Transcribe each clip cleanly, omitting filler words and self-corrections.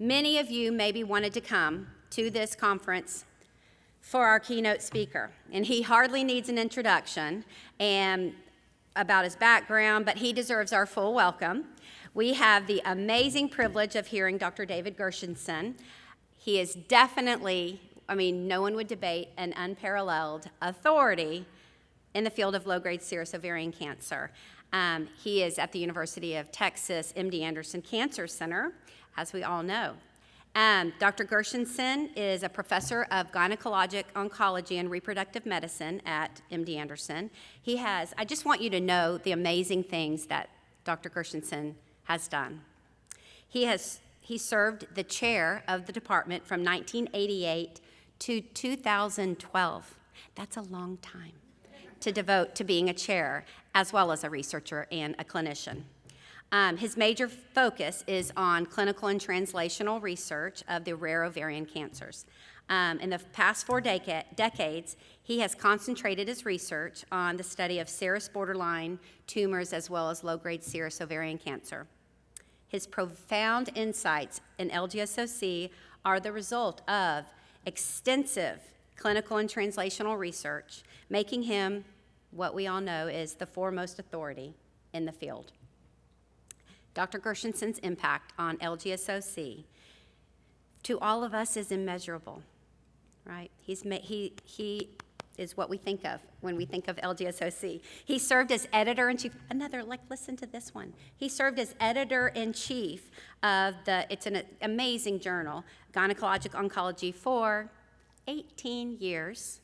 Many of you maybe wanted to come to this conference for our keynote speaker, and he hardly needs an introduction and about his background, but he deserves our full welcome. We have the amazing privilege of hearing Dr. David Gershenson. He is definitely, no one would debate, an unparalleled authority in the field of low-grade serous ovarian cancer. He is at the University of Texas MD Anderson Cancer Center, as we all know. Dr. Gershenson is a professor of gynecologic oncology and reproductive medicine at MD Anderson. I just want you to know the amazing things that Dr. Gershenson has done. He served the chair of the department from 1988 to 2012. That's a long time to devote to being a chair, as well as a researcher and a clinician. His major focus is on clinical and translational research of the rare ovarian cancers. In the past 4 decades, he has concentrated his research on the study of serous borderline tumors as well as low-grade serous ovarian cancer. His profound insights in LGSOC are the result of extensive clinical and translational research, making him what we all know is the foremost authority in the field. Dr. Gershenson's impact on LGSOC to all of us is immeasurable, right? He is what we think of when we think of LGSOC. He served as editor-in-chief, listen to this one. He served as editor-in-chief of it's an amazing journal, Gynecologic Oncology, for 18 years.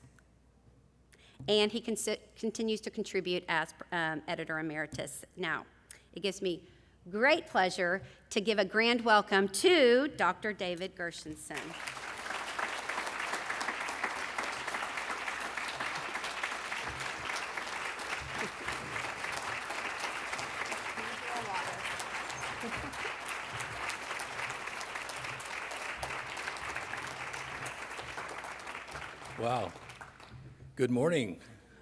And he continues to contribute as editor emeritus now. It gives me great pleasure to give a grand welcome to Dr. David Gershenson. Wow. Good morning.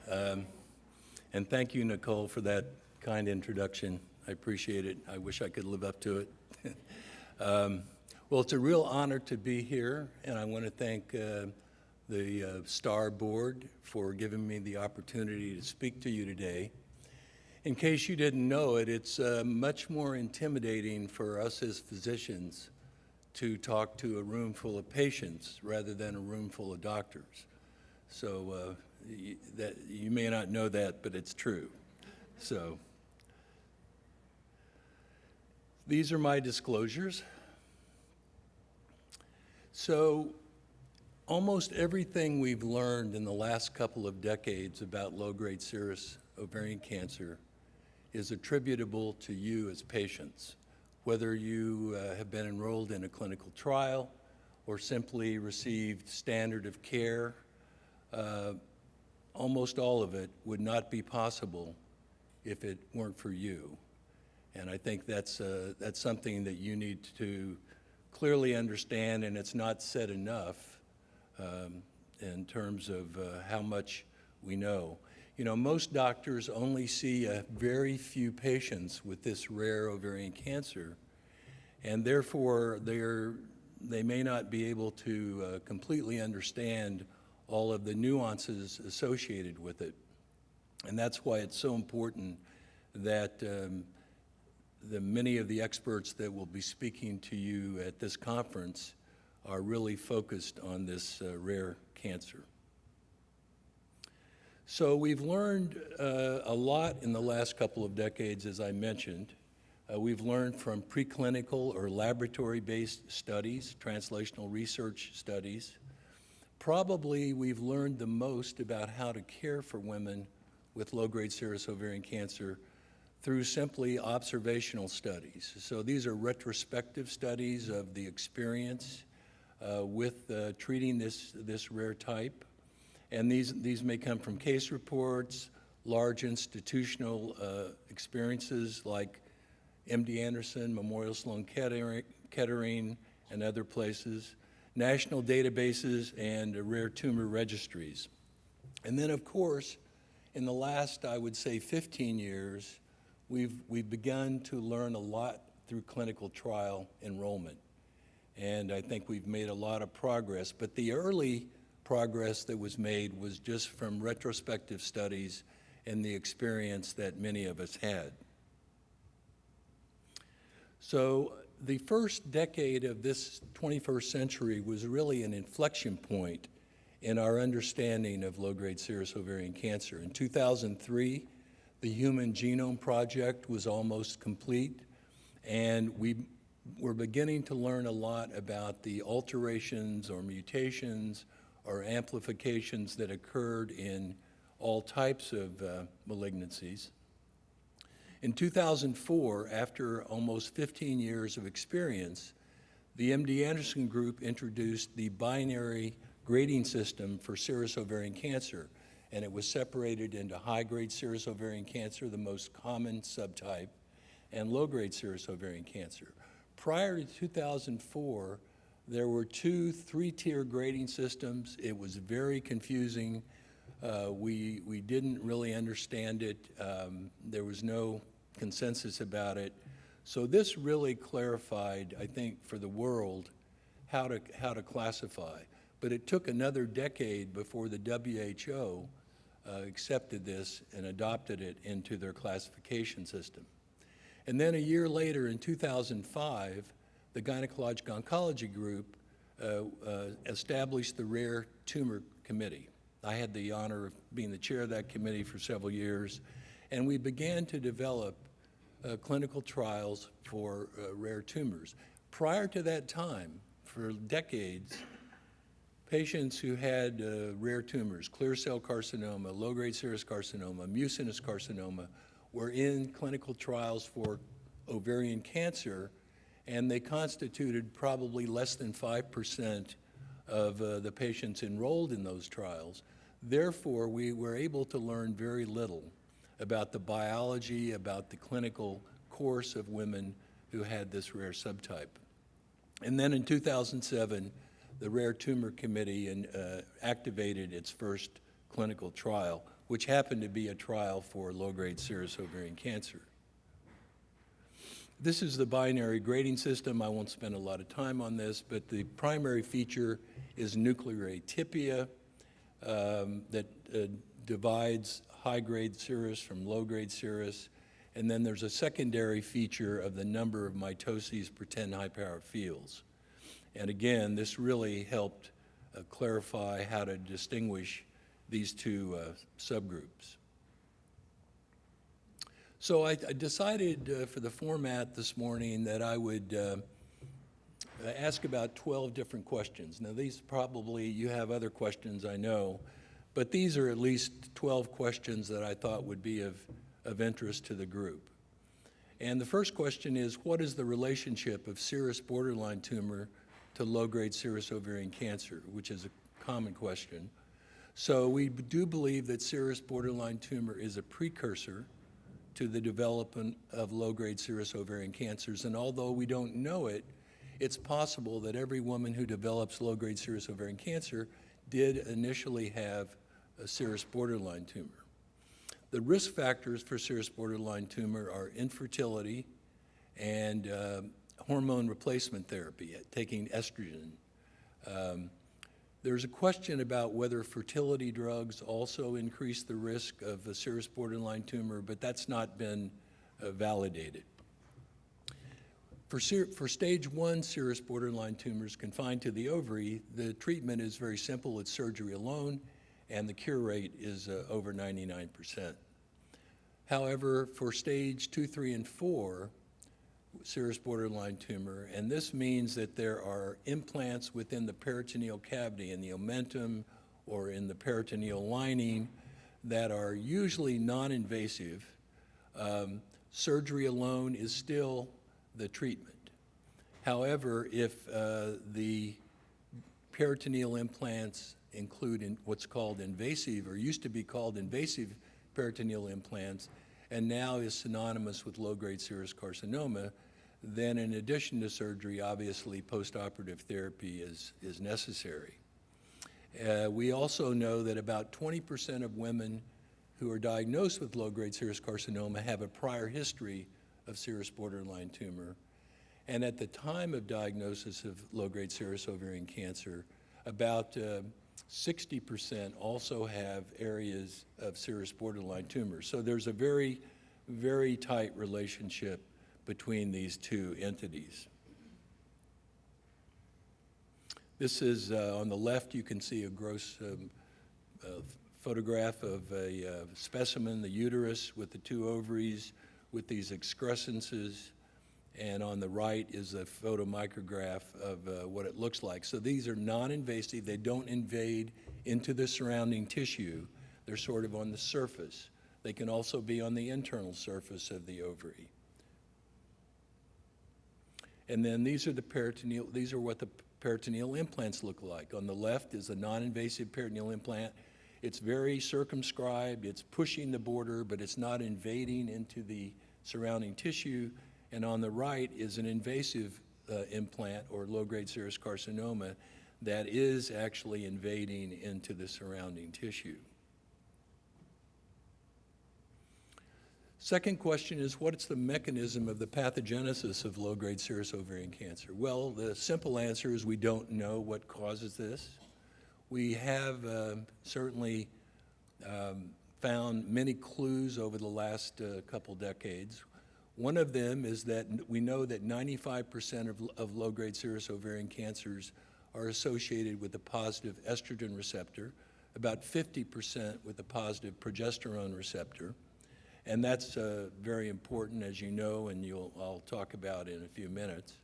And thank you, Nicole, for that kind introduction. I appreciate it. I wish I could live up to it. Well, it's a real honor to be here, and I want to thank the STAR board for giving me the opportunity to speak to you today. In case you didn't know it, it's much more intimidating for us as physicians to talk to a room full of patients rather than a room full of doctors. So that you may not know that, but it's true. So these are my disclosures. So almost everything we've learned in the last couple of decades about low-grade serous ovarian cancer is attributable to you as patients, whether you have been enrolled in a clinical trial or simply received standard of care. Almost all of it would not be possible if it weren't for you. And I think that's something that you need to clearly understand, and it's not said enough in terms of how much we know. You know, most doctors only see a very few patients with this rare ovarian cancer, and therefore they may not be able to completely understand all of the nuances associated with it. And that's why it's so important that many of the experts that will be speaking to you at this conference are really focused on this rare cancer. So we've learned a lot in the last couple of decades, as I mentioned. We've learned from preclinical or laboratory-based studies, translational research studies. Probably we've learned the most about how to care for women with low-grade serous ovarian cancer through simply observational studies. So these are retrospective studies of the experience with treating this rare type. And these may come from case reports, large institutional experiences like MD Anderson, Memorial Sloan Kettering, and other places, national databases, and rare tumor registries. And then, of course, in the last, I would say, 15 years, we've begun to learn a lot through clinical trial enrollment. and I think we've made a lot of progress. But the early progress that was made was just from retrospective studies and the experience that many of us had. So the first decade of this 21st century was really an inflection point in our understanding of low-grade serous ovarian cancer. In 2003, the Human Genome Project was almost complete, and we were beginning to learn a lot about the alterations or mutations or amplifications that occurred in all types of malignancies. In 2004, after almost 15 years of experience, the MD Anderson Group introduced the binary grading system for serous ovarian cancer, and it was separated into high-grade serous ovarian cancer, the most common subtype, and low-grade serous ovarian cancer. Prior to 2004, there were 2 3-tier grading systems. It was very confusing. We didn't really understand it. There was no consensus about it. So this really clarified, I think, for the world how to classify. But it took another decade before the WHO accepted this and adopted it into their classification system. And then a year later, in 2005, the Gynecologic Oncology Group established the Rare Tumor Committee. I had the honor of being the chair of that committee for several years, and we began to develop clinical trials for rare tumors. Prior to that time, for decades, patients who had rare tumors, clear cell carcinoma, low-grade serous carcinoma, mucinous carcinoma, were in clinical trials for ovarian cancer, and they constituted probably less than 5% of the patients enrolled in those trials. Therefore, we were able to learn very little about the biology, about the clinical course of women who had this rare subtype. And then in 2007, the Rare Tumor Committee activated its first clinical trial, which happened to be a trial for low-grade serous ovarian cancer. This is the binary grading system. I won't spend a lot of time on this, but the primary feature is nuclear atypia that divides high-grade serous from low-grade serous. And then there's a secondary feature of the number of mitoses per 10 high-power fields. And again, this really helped clarify how to distinguish these 2 subgroups. So I decided for the format this morning that I would ask about 12 different questions. Now these probably, you have other questions, I know, but these are at least 12 questions that I thought would be of interest to the group. And the first question is, what is the relationship of serous borderline tumor to low-grade serous ovarian cancer, which is a common question. So we do believe that serous borderline tumor is a precursor to the development of low-grade serous ovarian cancers, and although we don't know it, it's possible that every woman who develops low-grade serous ovarian cancer did initially have a serous borderline tumor. The risk factors for serous borderline tumor are infertility and hormone replacement therapy, taking estrogen. There's a question about whether fertility drugs also increase the risk of a serous borderline tumor, but that's not been validated. For stage 1 serous borderline tumors confined to the ovary, the treatment is very simple. It's surgery alone, and the cure rate is over 99%. However, for stage 2, 3, and 4, serous borderline tumor, and this means that there are implants within the peritoneal cavity, in the omentum or in the peritoneal lining, that are usually non-invasive. Surgery alone is still the treatment. However, if the peritoneal implants include what's called invasive, or used to be called invasive peritoneal implants, and now is synonymous with low-grade serous carcinoma, then in addition to surgery, obviously postoperative therapy is necessary. We also know that about 20% of women who are diagnosed with low-grade serous carcinoma have a prior history of serous borderline tumor. And at the time of diagnosis of low-grade serous ovarian cancer, about 60% also have areas of serous borderline tumors. So there's a very, very tight relationship between these two entities. This is, on the left, you can see a gross photograph of a specimen, the uterus with the two ovaries with these excrescences, and on the right is a photomicrograph of what it looks like. So these are non-invasive. They don't invade into the surrounding tissue. They're sort of on the surface. They can also be on the internal surface of the ovary. And then these are the peritoneal, these are what the peritoneal implants look like. On the left is a non-invasive peritoneal implant. It's very circumscribed. It's pushing the border, but it's not invading into the surrounding tissue. And on the right is an invasive implant, or low-grade serous carcinoma, that is actually invading into the surrounding tissue. Second question is, what's the mechanism of the pathogenesis of low-grade serous ovarian cancer? Well, the simple answer is we don't know what causes this. We have certainly found many clues over the last couple decades. One of them is that we know that 95% of low-grade serous ovarian cancers are associated with a positive estrogen receptor, about 50% with a positive progesterone receptor. And that's very important, as you know, and I'll talk about in a few minutes.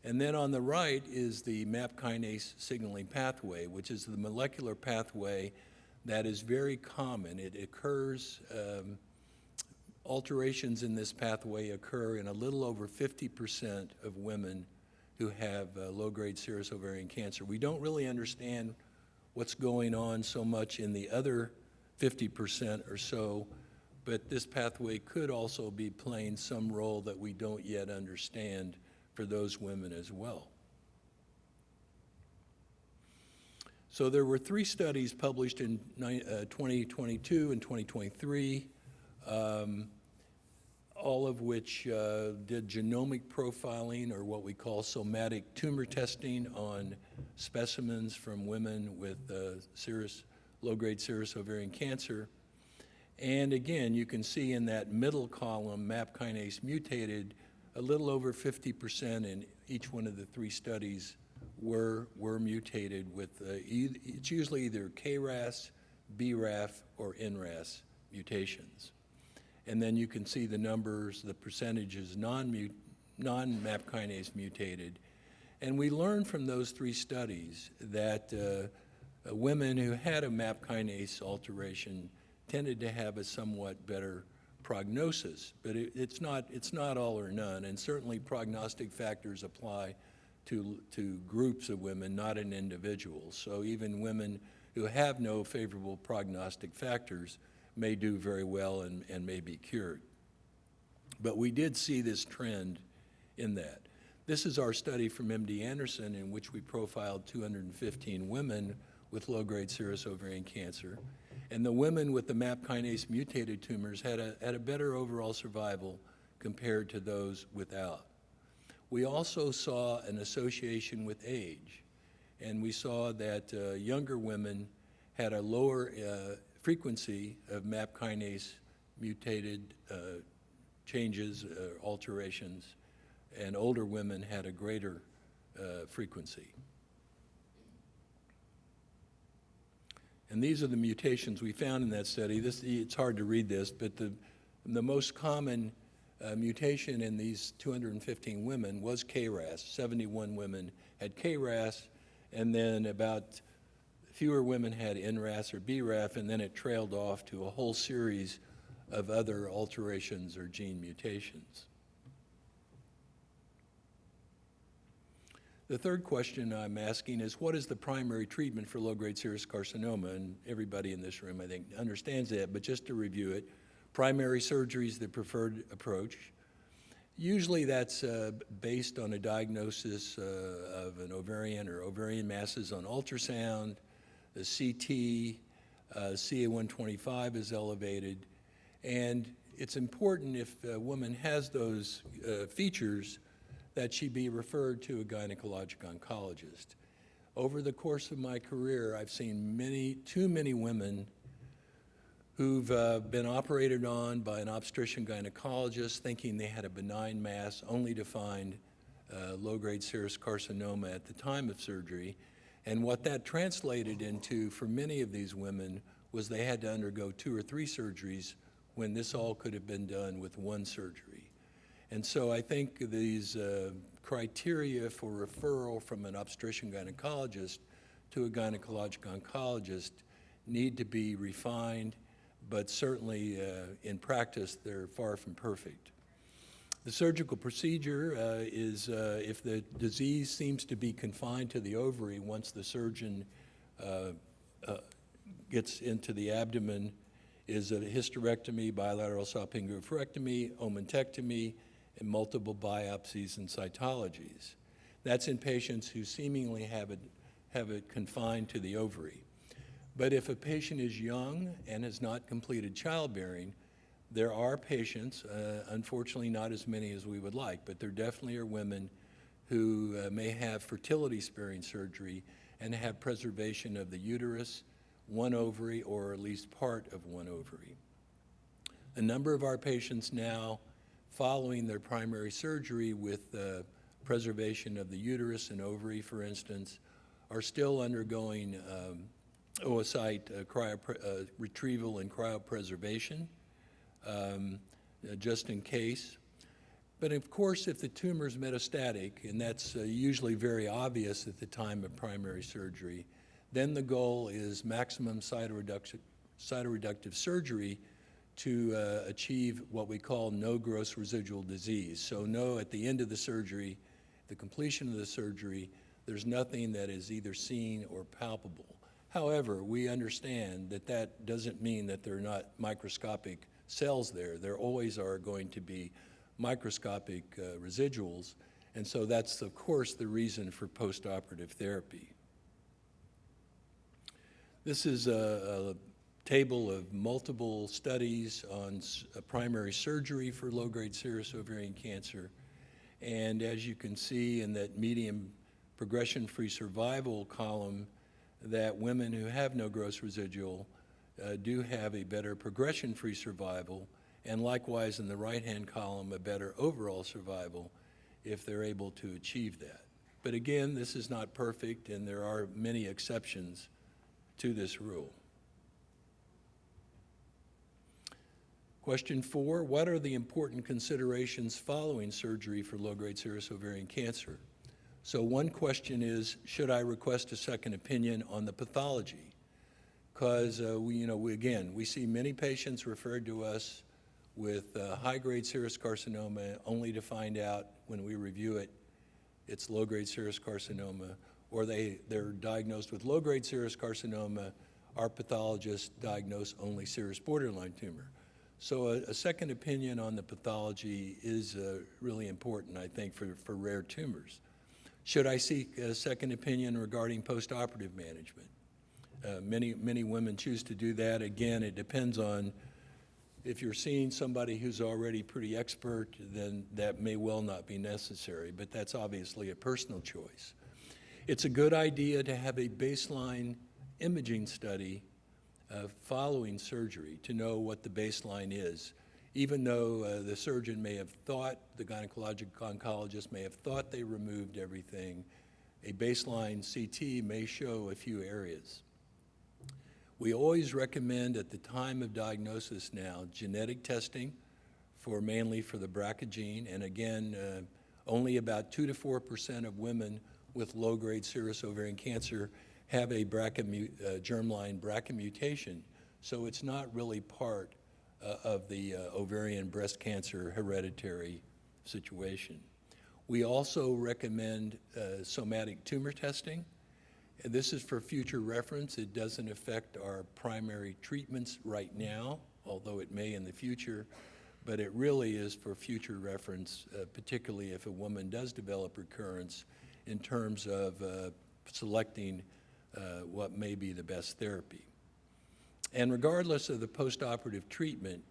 And then on the right is the MAP kinase signaling pathway, which is the molecular pathway that is very common. It occurs, alterations in this pathway occur in a little over 50% of women who have low-grade serous ovarian cancer. We don't really understand what's going on so much in the other 50% or so, but this pathway could also be playing some role that we don't yet understand for those women as well. So there were 3 studies published in 2022 and 2023, all of which did genomic profiling, or what we call somatic tumor testing, on specimens from women with low-grade serous ovarian cancer. And again, you can see in that middle column, MAP kinase mutated, a little over 50% in each one of the 3 studies were mutated with, it's usually either KRAS, BRAF, or NRAS mutations. And then you can see the numbers, the percentages non-MAP kinase mutated. And we learned from those 3 studies that women who had a MAP kinase alteration tended to have a somewhat better prognosis, but it's not all or none, and certainly prognostic factors apply to groups of women, not in individuals. So even women who have no favorable prognostic factors may do very well and may be cured. But we did see this trend in that. This is our study from MD Anderson, in which we profiled 215 women with low-grade serous ovarian cancer. And the women with the MAP kinase mutated tumors had a better overall survival compared to those without. We also saw an association with age, and we saw that younger women had a lower frequency of MAP kinase mutated changes, alterations, and older women had a greater frequency. And these are the mutations we found in that study. It's hard to read this, but the most common mutation in these 215 women was KRAS. 71 women had KRAS, and then about fewer women had NRAS or BRAF, and then it trailed off to a whole series of other alterations or gene mutations. The third question I'm asking is, what is the primary treatment for low-grade serous carcinoma? And everybody in this room, I think, understands that, but just to review it, primary surgery is the preferred approach. Usually that's based on a diagnosis of an ovarian or ovarian masses on ultrasound. The CT, CA-125 is elevated. And it's important, if a woman has those features, that she be referred to a gynecologic oncologist. Over the course of my career, I've seen too many women who've been operated on by an obstetrician gynecologist thinking they had a benign mass, only to find low-grade serous carcinoma at the time of surgery. And what that translated into for many of these women was they had to undergo 2 or 3 surgeries when this all could have been done with 1 surgery. And so I think these criteria for referral from an obstetrician gynecologist to a gynecologic oncologist need to be refined, but certainly in practice they're far from perfect. The surgical procedure is if the disease seems to be confined to the ovary once the surgeon gets into the abdomen, is a hysterectomy, bilateral salpingo-oophorectomy, omentectomy, and multiple biopsies and cytologies. That's in patients who seemingly have it confined to the ovary. But if a patient is young and has not completed childbearing, there are patients, unfortunately not as many as we would like, but there definitely are women who may have fertility-sparing surgery and have preservation of the uterus, 1 ovary, or at least part of 1 ovary. A number of our patients now, following their primary surgery with preservation of the uterus and ovary, for instance, are still undergoing oocyte retrieval and cryopreservation, just in case. But of course, if the tumor is metastatic, and that's usually very obvious at the time of primary surgery, then the goal is maximum cytoreductive surgery to achieve what we call no gross residual disease. So no, at the end of the surgery, the completion of the surgery, there's nothing that is either seen or palpable. However, we understand that that doesn't mean that there are not microscopic cells there. There always are going to be microscopic residuals, and so that's, of course, the reason for postoperative therapy. This is a table of multiple studies on primary surgery for low-grade serous ovarian cancer, and as you can see in that median progression-free survival column, that women who have no gross residual do have a better progression-free survival, and likewise in the right-hand column, a better overall survival if they're able to achieve that. But again, this is not perfect, and there are many exceptions to this rule. Question 4, what are the important considerations following surgery for low-grade serous ovarian cancer? So one question is, should I request a second opinion on the pathology? Because we see many patients referred to us with high-grade serous carcinoma only to find out when we review it, it's low-grade serous carcinoma, or they're diagnosed with low-grade serous carcinoma, our pathologist diagnosed only serous borderline tumor. So a second opinion on the pathology is really important, I think, for rare tumors. Should I seek a second opinion regarding postoperative management? Many women choose to do that. Again, it depends on if you're seeing somebody who's already pretty expert, then that may well not be necessary, but that's obviously a personal choice. It's a good idea to have a baseline imaging study following surgery to know what the baseline is. Even though the surgeon may have thought, the gynecologic oncologist may have thought they removed everything, a baseline CT may show a few areas. We always recommend at the time of diagnosis now genetic testing mainly for the BRCA gene, and again, only about 2 to 4% of women with low-grade serous ovarian cancer have a germline BRCA mutation, so it's not really part of the ovarian breast cancer hereditary situation. We also recommend somatic tumor testing. And this is for future reference. It doesn't affect our primary treatments right now, although it may in the future, but it really is for future reference, particularly if a woman does develop recurrence in terms of selecting what may be the best therapy. And regardless of the postoperative treatment,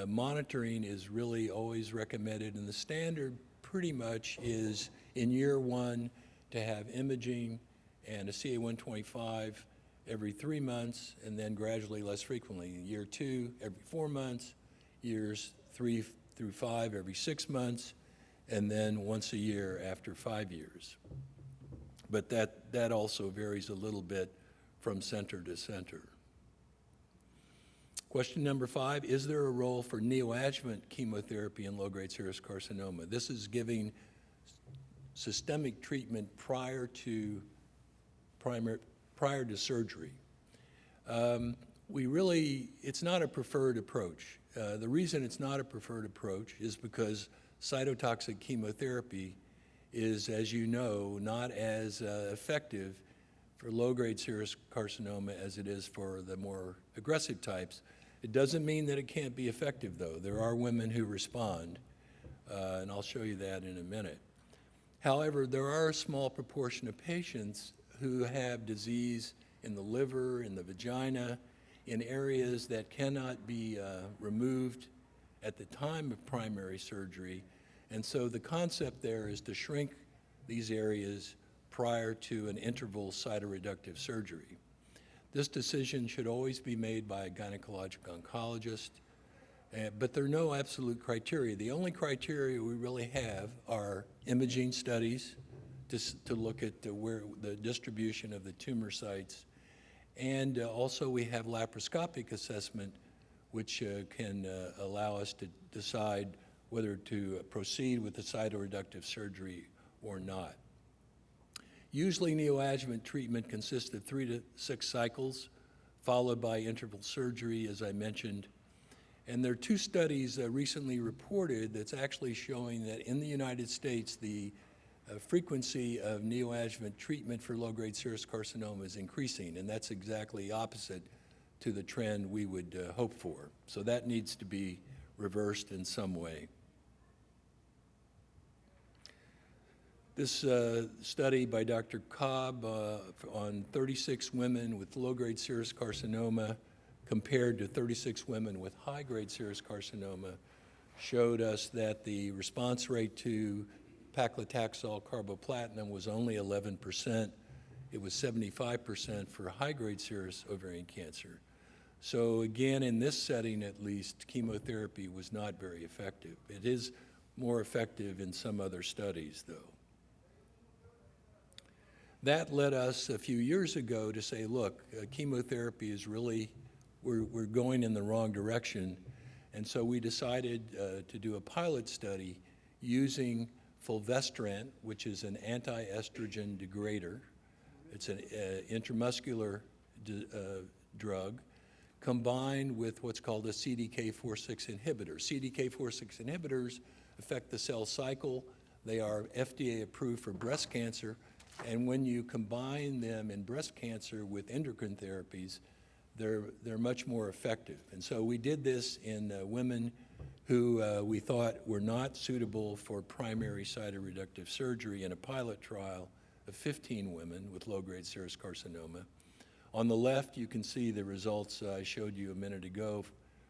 monitoring is really always recommended, and the standard pretty much is in year 1 to have imaging and a CA-125 every 3 months, and then gradually less frequently. In year 2, every 4 months, years 3 through 5, every 6 months, and then once a year after 5 years. But that also varies a little bit from center to center. Question number 5, is there a role for neoadjuvant chemotherapy in low-grade serous carcinoma? This is giving systemic treatment prior to surgery. It's not a preferred approach. The reason it's not a preferred approach is because cytotoxic chemotherapy is, as you know, not as effective for low-grade serous carcinoma as it is for the more aggressive types. It doesn't mean that it can't be effective, though. There are women who respond, and I'll show you that in a minute. However, there are a small proportion of patients who have disease in the liver, in the vagina, in areas that cannot be removed at the time of primary surgery. And so the concept there is to shrink these areas prior to an interval cytoreductive surgery. This decision should always be made by a gynecologic oncologist, but there are no absolute criteria. The only criteria we really have are imaging studies to look at where the distribution of the tumor sites, and also we have laparoscopic assessment, which can allow us to decide whether to proceed with the cytoreductive surgery or not. Usually neoadjuvant treatment consists of 3 to 6 cycles, followed by interval surgery, as I mentioned. And there are 2 studies recently reported that's actually showing that in the United States, the frequency of neoadjuvant treatment for low-grade serous carcinoma is increasing, and that's exactly opposite to the trend we would hope for. So that needs to be reversed in some way. This study by Dr. Cobb on 36 women with low-grade serous carcinoma compared to 36 women with high-grade serous carcinoma showed us that the response rate to paclitaxel carboplatin was only 11%. It was 75% for high-grade serous ovarian cancer. So again, in this setting at least, chemotherapy was not very effective. It is more effective in some other studies, though. That led us a few years ago to say, look, chemotherapy is really, we're going in the wrong direction. And so we decided to do a pilot study using fulvestrant, which is an anti-estrogen degrader. It's an intramuscular drug combined with what's called a CDK4/6 inhibitor. CDK4/6 inhibitors affect the cell cycle. They are FDA approved for breast cancer. And when you combine them in breast cancer with endocrine therapies, they're much more effective. And so we did this in women who we thought were not suitable for primary cytoreductive surgery in a pilot trial of 15 women with low-grade serous carcinoma. On the left, you can see the results I showed you a minute ago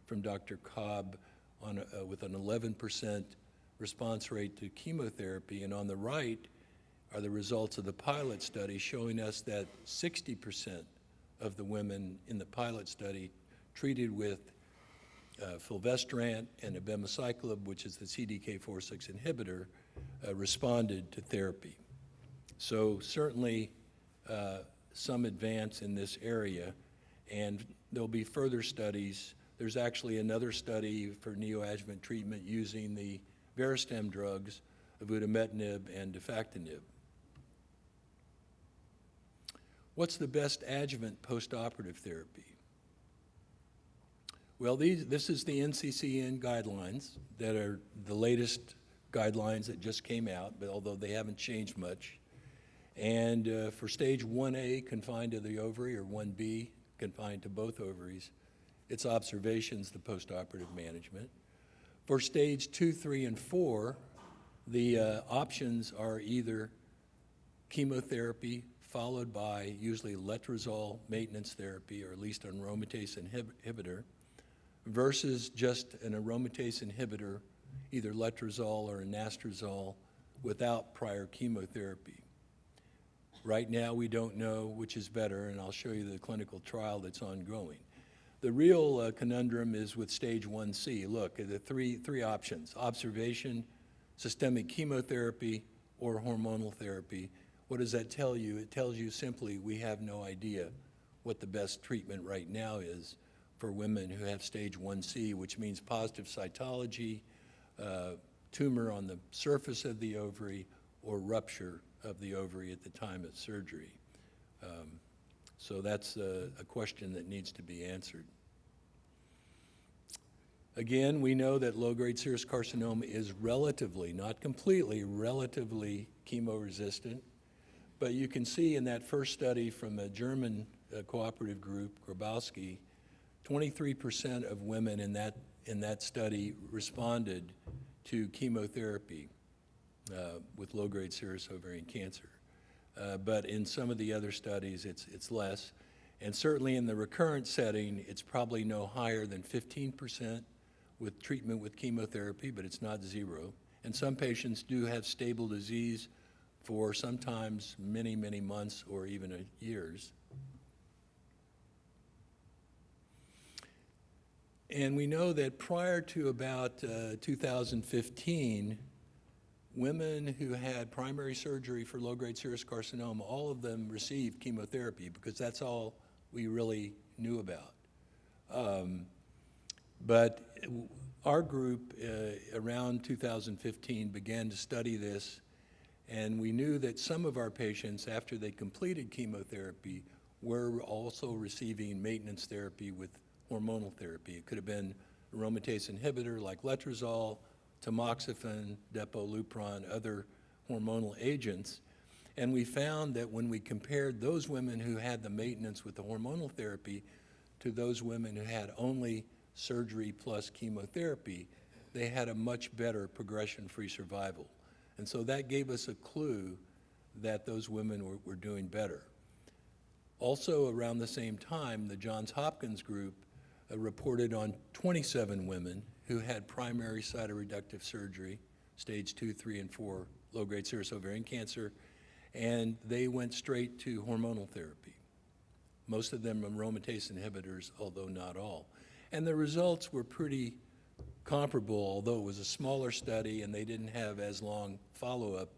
from Dr. Cobb with an 11% response rate to chemotherapy. And on the right are the results of the pilot study showing us that 60% of the women in the pilot study treated with fulvestrant and abemaciclib, which is the CDK4/6 inhibitor, responded to therapy. So certainly some advance in this area, and there'll be further studies. There's actually another study for neoadjuvant treatment using the Verastem drugs, avutometinib and defactinib. What's the best adjuvant postoperative therapy? Well, this is the NCCN guidelines that are the latest guidelines that just came out, but although they haven't changed much. And for stage 1A, confined to the ovary, or 1B, confined to both ovaries, it's observations, the postoperative management. For stage 2, 3, and 4, the options are either chemotherapy followed by usually letrozole maintenance therapy, or at least an aromatase inhibitor, versus just an aromatase inhibitor, either letrozole or anastrozole, without prior chemotherapy. Right now, we don't know which is better, and I'll show you the clinical trial that's ongoing. The real conundrum is with stage 1C. Look, the three options: observation, systemic chemotherapy, or hormonal therapy. What does that tell you? It tells you simply we have no idea what the best treatment right now is for women who have stage 1C, which means positive cytology, tumor on the surface of the ovary, or rupture of the ovary at the time of surgery. So that's a question that needs to be answered. Again, we know that low-grade serous carcinoma is relatively, not completely, relatively chemo-resistant. But you can see in that first study from a German cooperative group, Grabowski, 23% of women in that study responded to chemotherapy with low-grade serous ovarian cancer. But in some of the other studies, it's less. And certainly in the recurrent setting, it's probably no higher than 15% with treatment with chemotherapy, but it's not zero. And some patients do have stable disease for sometimes many, many months or even years. And we know that prior to about 2015, women who had primary surgery for low-grade serous carcinoma, all of them received chemotherapy because that's all we really knew about. But our group around 2015 began to study this, and we knew that some of our patients, after they completed chemotherapy, were also receiving maintenance therapy with hormonal therapy. It could have been a aromatase inhibitor like letrozole, tamoxifen, depolupron, other hormonal agents. And we found that when we compared those women who had the maintenance with the hormonal therapy to those women who had only surgery plus chemotherapy, they had a much better progression-free survival. And so that gave us a clue that those women were doing better. Also around the same time, the Johns Hopkins group reported on 27 women who had primary cytoreductive surgery, stage 2, 3, and 4 low-grade serous ovarian cancer, and they went straight to hormonal therapy. Most of them aromatase inhibitors, although not all. And the results were pretty comparable, although it was a smaller study and they didn't have as long follow-up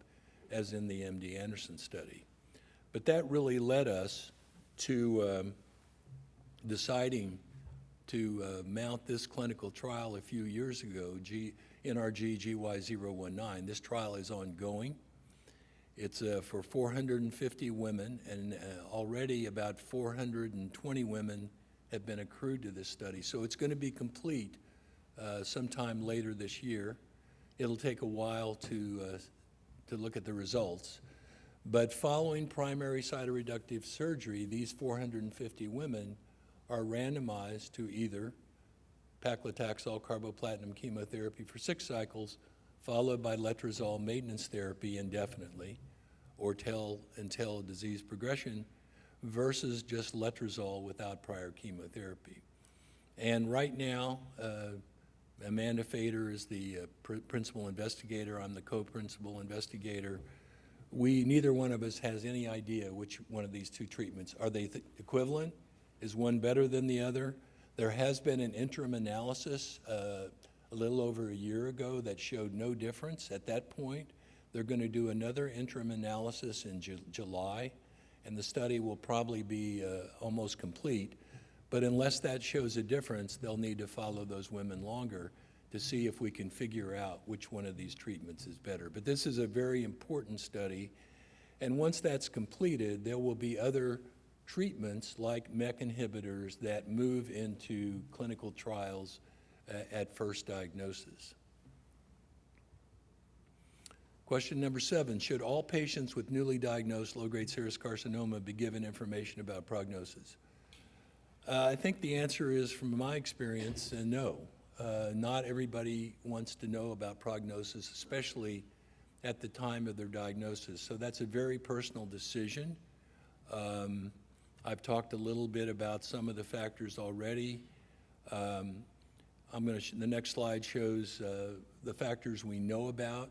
as in the MD Anderson study. But that really led us to deciding to mount this clinical trial a few years ago, NRG GY019. This trial is ongoing. It's for 450 women, and already about 420 women have been accrued to this study. So it's going to be complete sometime later this year. It'll take a while to look at the results. But following primary cytoreductive surgery, these 450 women are randomized to either paclitaxel carboplatin chemotherapy for 6 cycles, followed by letrozole maintenance therapy indefinitely, or until disease progression, versus just letrozole without prior chemotherapy. And right now, Amanda Fader is the principal investigator. I'm the co-principal investigator. Neither one of us has any idea which one of these two treatments. Are they equivalent? Is one better than the other? There has been an interim analysis a little over a year ago that showed no difference at that point. They're going to do another interim analysis in July, and the study will probably be almost complete. But unless that shows a difference, they'll need to follow those women longer to see if we can figure out which one of these treatments is better. But this is a very important study, and once that's completed, there will be other treatments like MEK inhibitors that move into clinical trials at first diagnosis. Question number 7, should all patients with newly diagnosed low-grade serous carcinoma be given information about prognosis? I think the answer is, from my experience, no. Not everybody wants to know about prognosis, especially at the time of their diagnosis. So that's a very personal decision. I've talked a little bit about some of the factors already. The next slide shows the factors we know about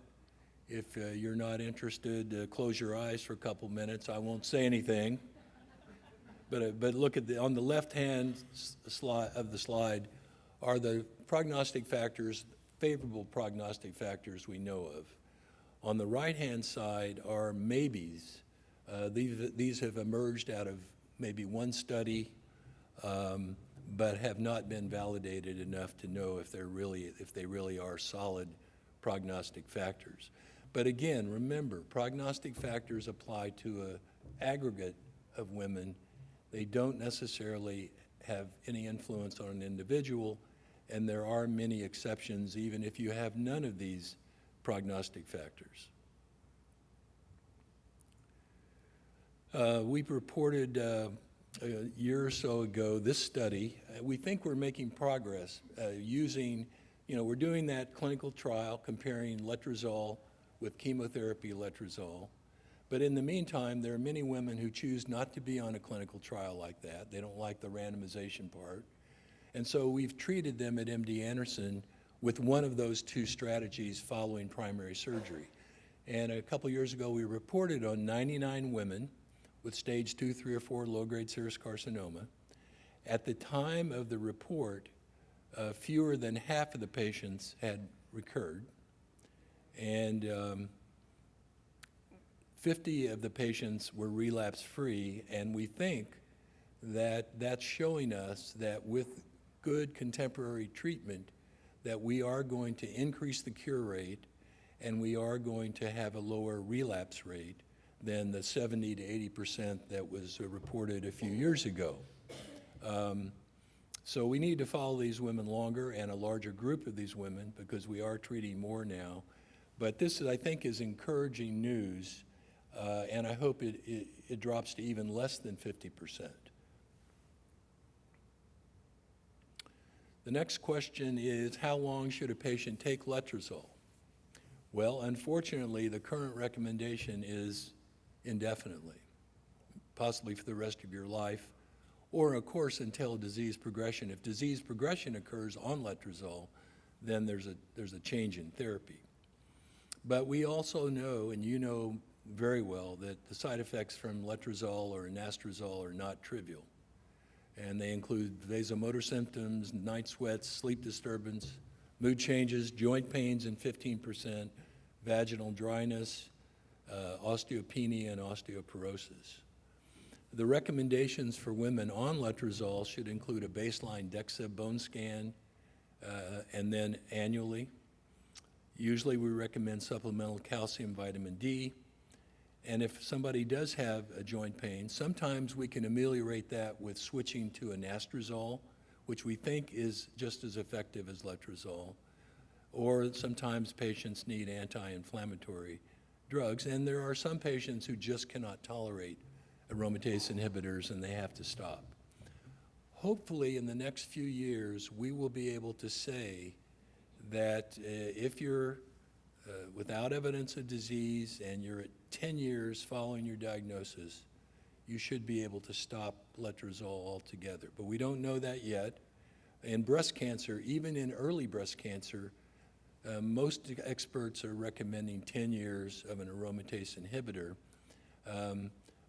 If you're not interested, close your eyes for a couple minutes. I won't say anything. But look at on the left-hand slide of the slide are the prognostic factors, favorable prognostic factors we know of. On the right-hand side are maybes. These have emerged out of maybe one study, but have not been validated enough to know if they really are solid prognostic factors. But again, remember, prognostic factors apply to an aggregate of women. They don't necessarily have any influence on an individual, and there are many exceptions even if you have none of these prognostic factors. We reported a year or so ago this study. We think we're making progress using, we're doing that clinical trial comparing letrozole with chemotherapy letrozole. But in the meantime, there are many women who choose not to be on a clinical trial like that. They don't like the randomization part. And so we've treated them at MD Anderson with one of those two strategies following primary surgery. And a couple years ago, we reported on 99 women with stage 2, 3, or 4 low-grade serous carcinoma. At the time of the report, fewer than half of the patients had recurred, and 50 of the patients were relapse-free, and we think that that's showing us that with good contemporary treatment, that we are going to increase the cure rate, and we are going to have a lower relapse rate than the 70 to 80% that was reported a few years ago. So we need to follow these women longer and a larger group of these women because we are treating more now. But this, I think, is encouraging news, and I hope it drops to even less than 50%. The next question is, how long should a patient take letrozole? Well, unfortunately, the current recommendation is indefinitely, possibly for the rest of your life, or of course until disease progression. If disease progression occurs on letrozole, then there's a change in therapy. But we also know, and you know very well, that the side effects from letrozole or anastrozole are not trivial. And they include vasomotor symptoms, night sweats, sleep disturbance, mood changes, joint pains in 15%, vaginal dryness, osteopenia, and osteoporosis. The recommendations for women on letrozole should include a baseline DEXA bone scan and then annually. Usually we recommend supplemental calcium, vitamin D. And if somebody does have a joint pain, sometimes we can ameliorate that with switching to anastrozole, which we think is just as effective as letrozole. Or sometimes patients need anti-inflammatory drugs, and there are some patients who just cannot tolerate aromatase inhibitors and they have to stop. Hopefully in the next few years, we will be able to say that if you're without evidence of disease and you're at 10 years following your diagnosis, you should be able to stop letrozole altogether. But we don't know that yet. In breast cancer, even in early breast cancer, most experts are recommending 10 years of an aromatase inhibitor.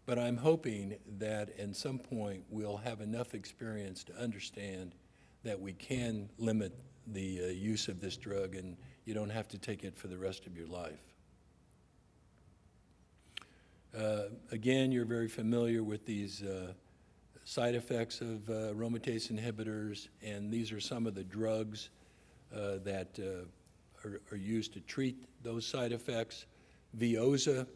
But I'm hoping that at some point we'll have enough experience to understand that we can limit the use of this drug and you don't have to take it for the rest of your life. Again, you're very familiar with these side effects of aromatase inhibitors, and these are some of the drugs that are used to treat those side effects. Veoza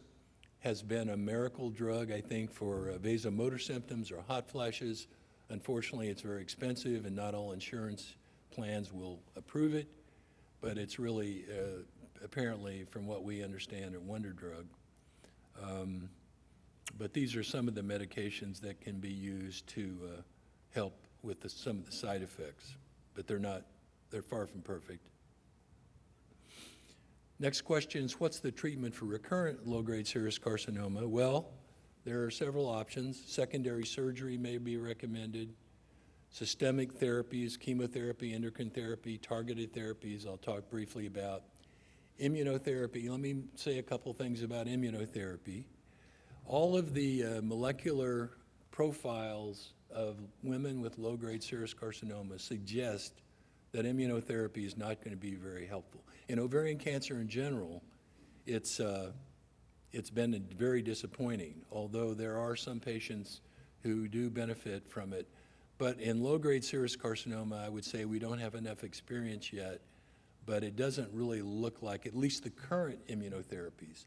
has been a miracle drug, I think, for vasomotor symptoms or hot flashes. Unfortunately, it's very expensive, and not all insurance plans will approve it, but it's really, apparently, from what we understand, a wonder drug. But these are some of the medications that can be used to help with some of the side effects, but they're far from perfect. Next question is, what's the treatment for recurrent low-grade serous carcinoma? Well, there are several options. Secondary surgery may be recommended. Systemic therapies, chemotherapy, endocrine therapy, targeted therapies, I'll talk briefly about. Immunotherapy, let me say a couple things about immunotherapy. All of the molecular profiles of women with low-grade serous carcinoma suggest that immunotherapy is not going to be very helpful. In ovarian cancer in general, it's been very disappointing, although there are some patients who do benefit from it. But in low-grade serous carcinoma, I would say we don't have enough experience yet, but it doesn't really look like, at least the current immunotherapies,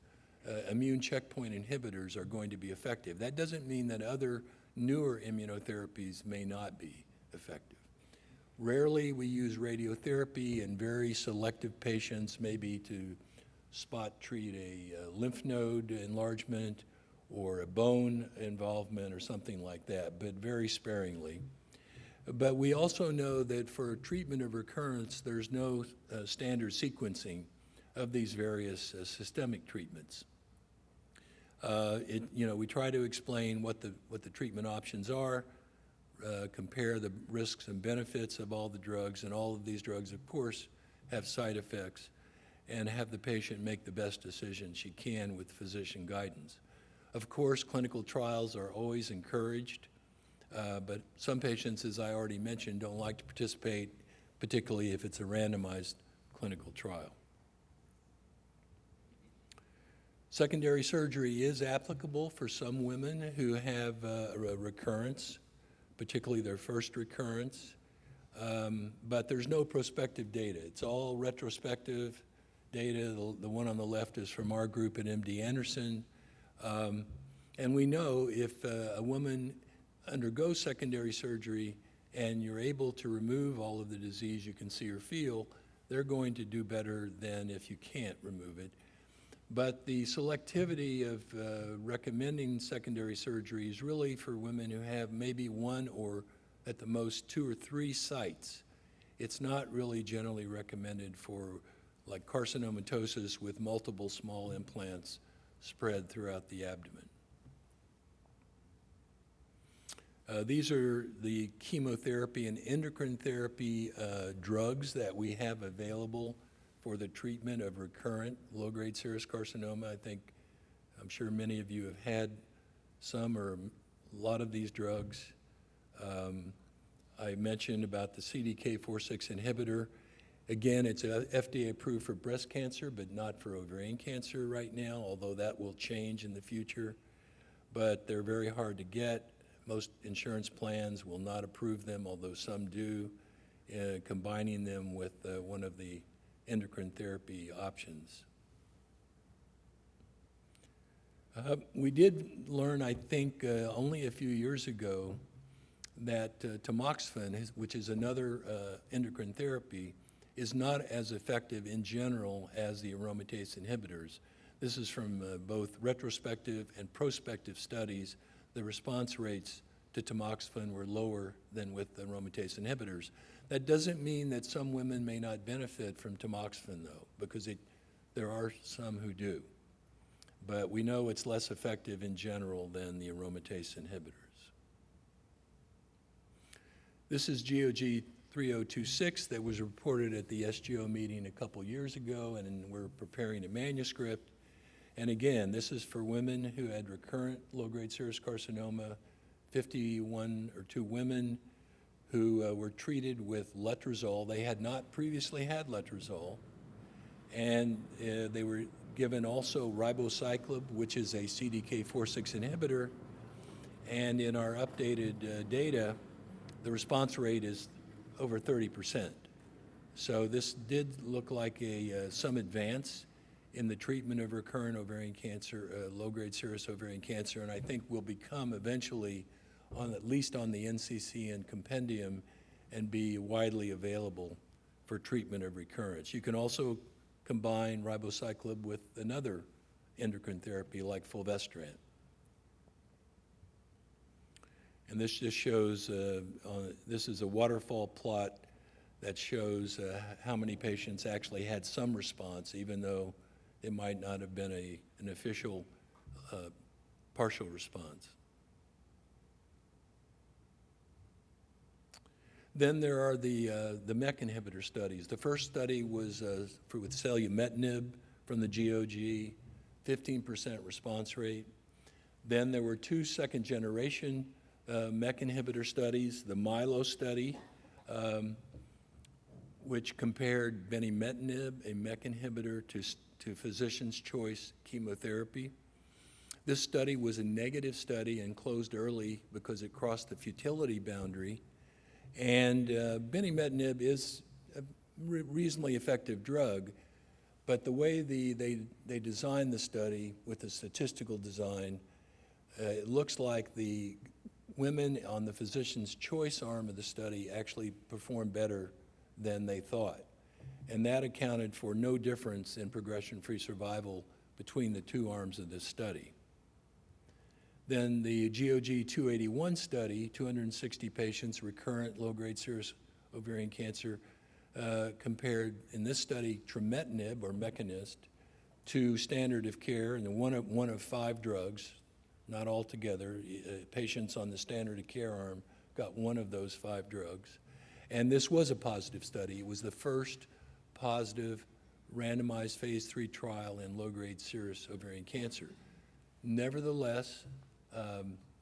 immune checkpoint inhibitors are going to be effective. That doesn't mean that other newer immunotherapies may not be effective. Rarely we use radiotherapy in very selective patients, maybe to spot treat a lymph node enlargement or a bone involvement or something like that, but very sparingly. But we also know that for treatment of recurrence, there's no standard sequencing of these various systemic treatments. We try to explain what the treatment options are, compare the risks and benefits of all the drugs, and all of these drugs, of course, have side effects, and have the patient make the best decision she can with physician guidance. Of course, clinical trials are always encouraged, but some patients, as I already mentioned, don't like to participate, particularly if it's a randomized clinical trial. Secondary surgery is applicable for some women who have a recurrence, particularly their first recurrence, but there's no prospective data. It's all retrospective data. The one on the left is from our group at MD Anderson. And we know if a woman undergoes secondary surgery and you're able to remove all of the disease you can see or feel, they're going to do better than if you can't remove it. But the selectivity of recommending secondary surgery is really for women who have maybe one or at the most 2 or 3 sites. It's not really generally recommended for like carcinomatosis with multiple small implants spread throughout the abdomen. These are the chemotherapy and endocrine therapy drugs that we have available for the treatment of recurrent low-grade serous carcinoma. I'm sure many of you have had some or a lot of these drugs. I mentioned about the CDK4/6 inhibitor. Again, it's FDA approved for breast cancer, but not for ovarian cancer right now, although that will change in the future. But they're very hard to get. Most insurance plans will not approve them, although some do, combining them with one of the endocrine therapy options. We did learn, I think, only a few years ago that tamoxifen, which is another endocrine therapy, is not as effective in general as the aromatase inhibitors. This is from both retrospective and prospective studies. The response rates to tamoxifen were lower than with the aromatase inhibitors. That doesn't mean that some women may not benefit from tamoxifen, though, because there are some who do. But we know it's less effective in general than the aromatase inhibitors. This is GOG 3026 that was reported at the SGO meeting a couple years ago, and we're preparing a manuscript. And again, this is for women who had recurrent low-grade serous carcinoma, 51 or 2 women who were treated with letrozole. They had not previously had letrozole, and they were given also ribociclib, which is a CDK4/6 inhibitor, and in our updated data, the response rate is over 30%. So this did look like some advance in the treatment of recurrent ovarian cancer, low-grade serous ovarian cancer, and I think will become eventually, at least on the NCCN compendium, and be widely available for treatment of recurrence. You can also combine ribociclib with another endocrine therapy like fulvestrant. And this just shows, this is a waterfall plot that shows how many patients actually had some response, even though it might not have been an official partial response. Then there are the MEK inhibitor studies. The first study was with selumetinib from the GOG, 15% response rate. Then there were two second-generation MEK inhibitor studies, the Milo study, which compared benimetinib, a MEK inhibitor, to physician's choice chemotherapy. This study was a negative study and closed early because it crossed the futility boundary. And benimetinib is a reasonably effective drug, but the way they designed the study with the statistical design, it looks like the women on the physician's choice arm of the study actually performed better than they thought. And that accounted for no difference in progression-free survival between the two arms of this study. Then the GOG 281 study, 260 patients, recurrent low-grade serous ovarian cancer, compared, in this study, trametinib, or Mekinist, to standard of care, and one of 5 drugs, not all together. Patients on the standard of care arm got one of those 5 drugs. And this was a positive study. It was the first positive randomized phase 3 trial in low-grade serous ovarian cancer. Nevertheless,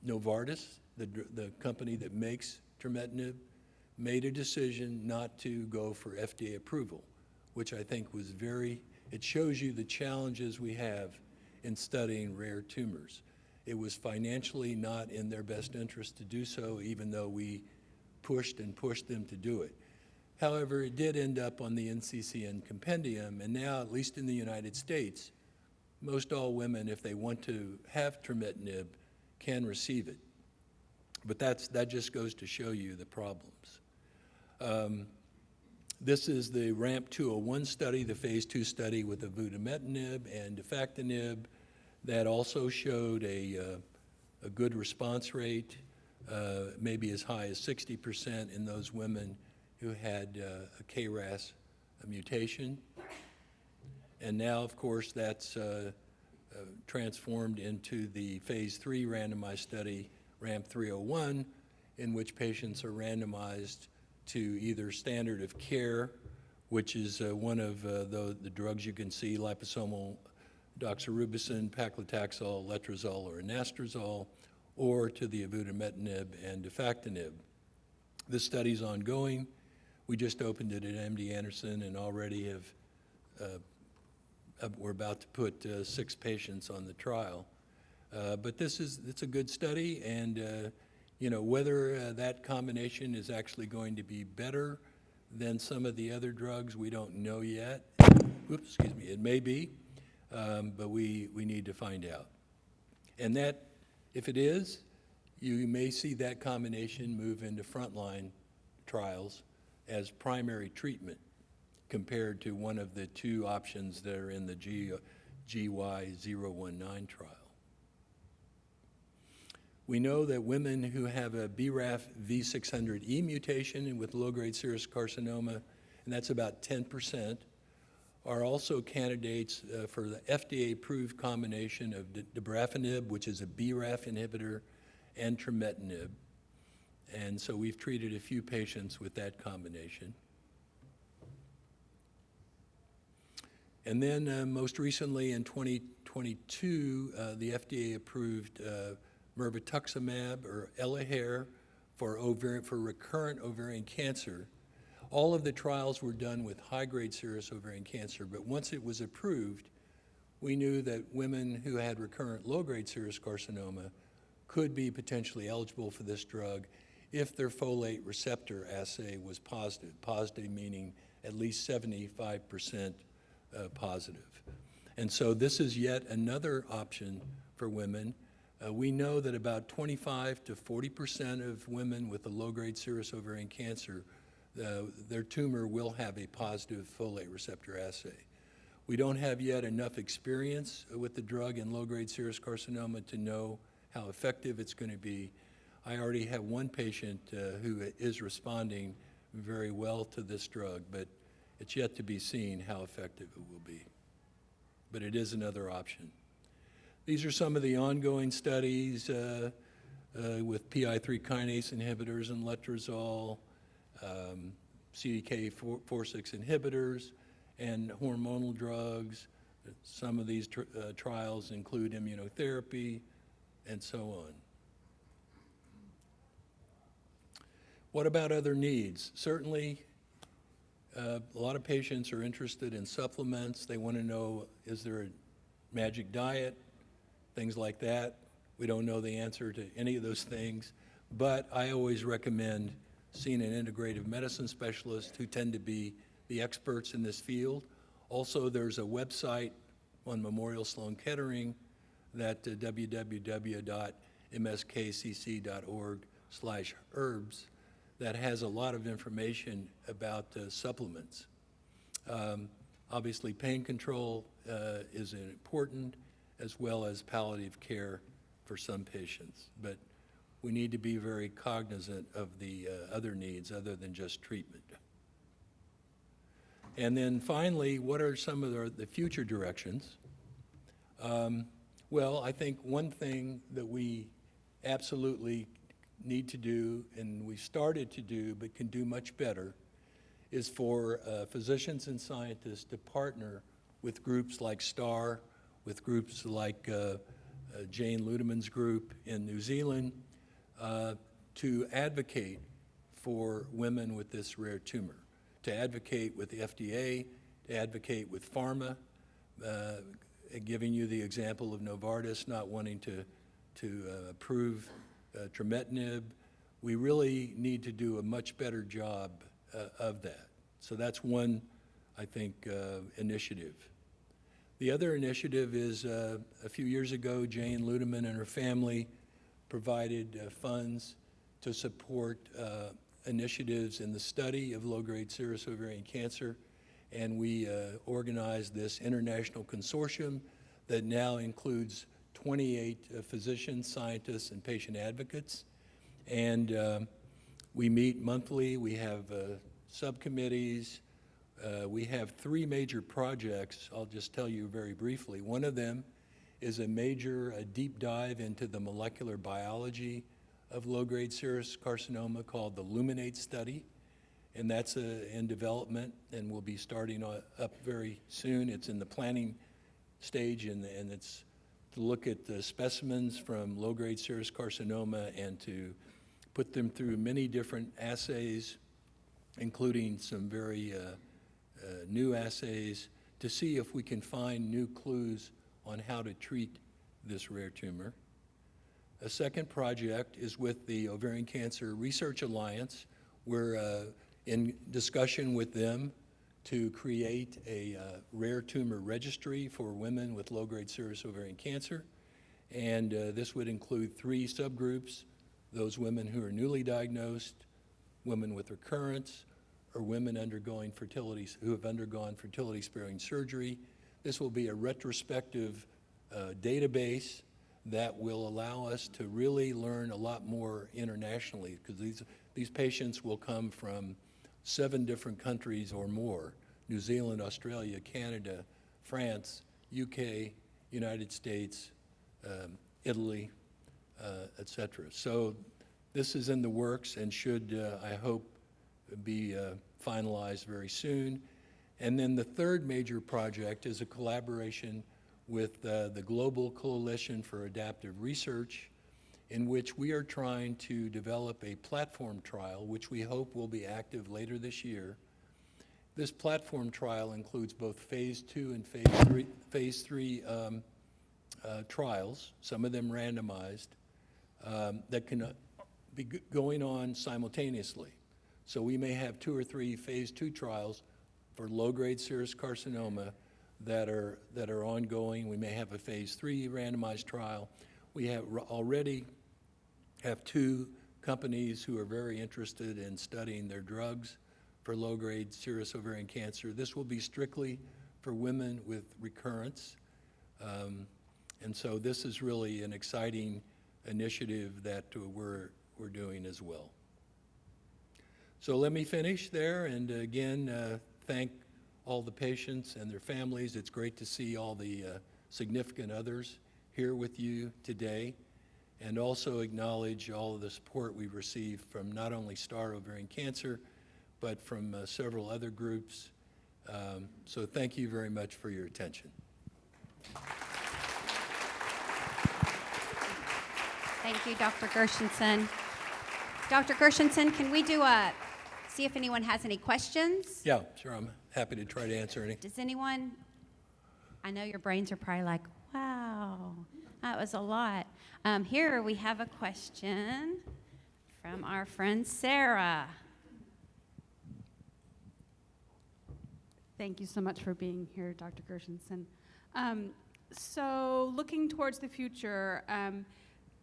Novartis, the company that makes trametinib, made a decision not to go for FDA approval, which I think was it shows you the challenges we have in studying rare tumors. It was financially not in their best interest to do so, even though we pushed them to do it. However, it did end up on the NCCN compendium, and now, at least in the United States, most all women, if they want to have trametinib, can receive it. But that just goes to show you the problems. This is the RAMP 201 study, the phase 2 study with avutametinib and defactinib, that also showed a good response rate, maybe as high as 60% in those women who had a KRAS mutation. And now, of course, that's transformed into the phase 3 randomized study, RAMP 301, in which patients are randomized to either standard of care, which is one of the drugs you can see, liposomal doxorubicin, paclitaxel, letrozole, or anastrozole, or to the avutametinib and defactinib. This study's ongoing. We just opened it at MD Anderson and already we're about to put 6 patients on the trial. But it's a good study, and whether that combination is actually going to be better than some of the other drugs, we don't know yet. Oops, excuse me, it may be, but we need to find out. And that, if it is, you may see that combination move into frontline trials as primary treatment compared to one of the 2 options that are in the GY019 trial. We know that women who have a BRAF V600E mutation and with low-grade serous carcinoma, and that's about 10%, are also candidates for the FDA-approved combination of dabrafenib, which is a BRAF inhibitor, and trametinib. And so we've treated a few patients with that combination. And then most recently in 2022, the FDA approved mirvetuximab, or Elahere, for recurrent ovarian cancer. All of the trials were done with high-grade serous ovarian cancer, but once it was approved, we knew that women who had recurrent low-grade serous carcinoma could be potentially eligible for this drug if their folate receptor assay was positive, positive meaning at least 75% positive. And so this is yet another option for women. We know that about 25 to 40% of women with a low-grade serous ovarian cancer, their tumor will have a positive folate receptor assay. We don't have yet enough experience with the drug in low-grade serous carcinoma to know how effective it's going to be. I already have one patient who is responding very well to this drug, but it's yet to be seen how effective it will be. But it is another option. These are some of the ongoing studies with PI3 kinase inhibitors and letrozole. CDK4/6 inhibitors, and hormonal drugs. Some of these trials include immunotherapy, and so on. What about other needs? Certainly, a lot of patients are interested in supplements. They want to know, is there a magic diet? Things like that. We don't know the answer to any of those things, but I always recommend seeing an integrative medicine specialist who tend to be the experts in this field. Also, there's a website on Memorial Sloan Kettering that www.mskcc.org/herbs that has a lot of information about supplements. Obviously, pain control is important, as well as palliative care for some patients. But we need to be very cognizant of the other needs other than just treatment. And then finally, what are some of the future directions? Well, I think one thing that we absolutely need to do, and we started to do but can do much better, is for physicians and scientists to partner with groups like STAR, with groups like Jane Ludeman's group in New Zealand, to advocate for women with this rare tumor, to advocate with the FDA, to advocate with pharma, giving you the example of Novartis not wanting to approve trametinib. We really need to do a much better job of that. So that's one, I think, initiative. The other initiative is a few years ago, Jane Ludeman and her family provided funds to support initiatives in the study of low-grade serous ovarian cancer, and we organized this international consortium that now includes 28 physicians, scientists, and patient advocates. And we meet monthly. We have subcommittees. We have 3 major projects. I'll just tell you very briefly. One of them is a major deep dive into the molecular biology of low-grade serous carcinoma called the Luminate study, and that's in development and will be starting up very soon. It's in the planning stage, and it's to look at the specimens from low-grade serous carcinoma and to put them through many different assays, including some very new assays, to see if we can find new clues on how to treat this rare tumor. A second project is with the Ovarian Cancer Research Alliance. We're in discussion with them to create a rare tumor registry for women with low-grade serous ovarian cancer. And this would include 3 subgroups: those women who are newly diagnosed, women with recurrence, or women who have undergone fertility-sparing surgery. This will be a retrospective database that will allow us to really learn a lot more internationally, because these patients will come from 7 different countries or more: New Zealand, Australia, Canada, France, UK, United States, Italy, et cetera. So this is in the works and should, I hope, be finalized very soon. And then the third major project is a collaboration with the Global Coalition for Adaptive Research, in which we are trying to develop a platform trial, which we hope will be active later this year. This platform trial includes both phase 2 and phase 3 trials, some of them randomized, that can be going on simultaneously. So we may have 2 or 3 phase 2 trials for low-grade serous carcinoma that are ongoing. We may have a phase 3 randomized trial. We already have 2 companies who are very interested in studying their drugs for low-grade serous ovarian cancer. This will be strictly for women with recurrence. And so this is really an exciting initiative that we're doing as well. So let me finish there, and again, thank all the patients and their families. It's great to see all the significant others here with you today, and also acknowledge all of the support we've received from not only STAR Ovarian Cancer, but from several other groups. So thank you very much for your attention. Thank you, Dr. Gershenson. Dr. Gershenson, can we see if anyone has any questions? Yeah, sure, I'm happy to try to answer any. Does anyone, I know your brains are probably like, wow, that was a lot. Here we have a question from our friend Sarah. Thank you so much for being here, Dr. Gershenson. So looking towards the future,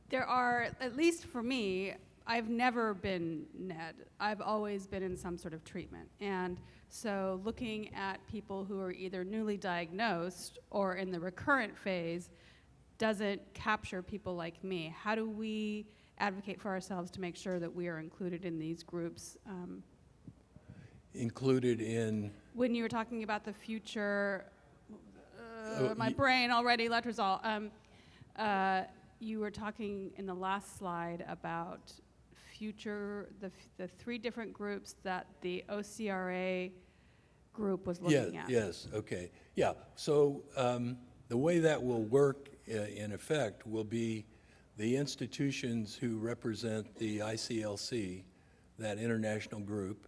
there are, at least for me, I've never been NED. I've always been in some sort of treatment. And so looking at people who are either newly diagnosed or in the recurrent phase doesn't capture people like me. How do we advocate for ourselves to make sure that we are included in these groups? Included in? When you were talking about the future, my brain already let resolve. You were talking in the last slide about the three different groups that the OCRA group was looking at. Yes, okay. Yeah, so the way that will work in effect will be the institutions who represent the ICLC, that international group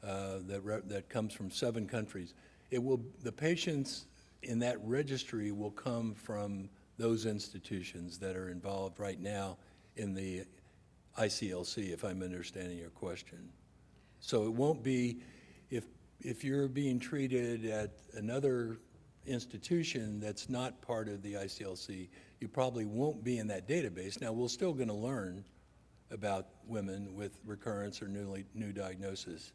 that comes from 7 countries. The patients in that registry will come from those institutions that are involved right now in the ICLC, if I'm understanding your question. So it won't be, if you're being treated at another institution that's not part of the ICLC, you probably won't be in that database. Now, we're still going to learn about women with recurrence or new diagnosis.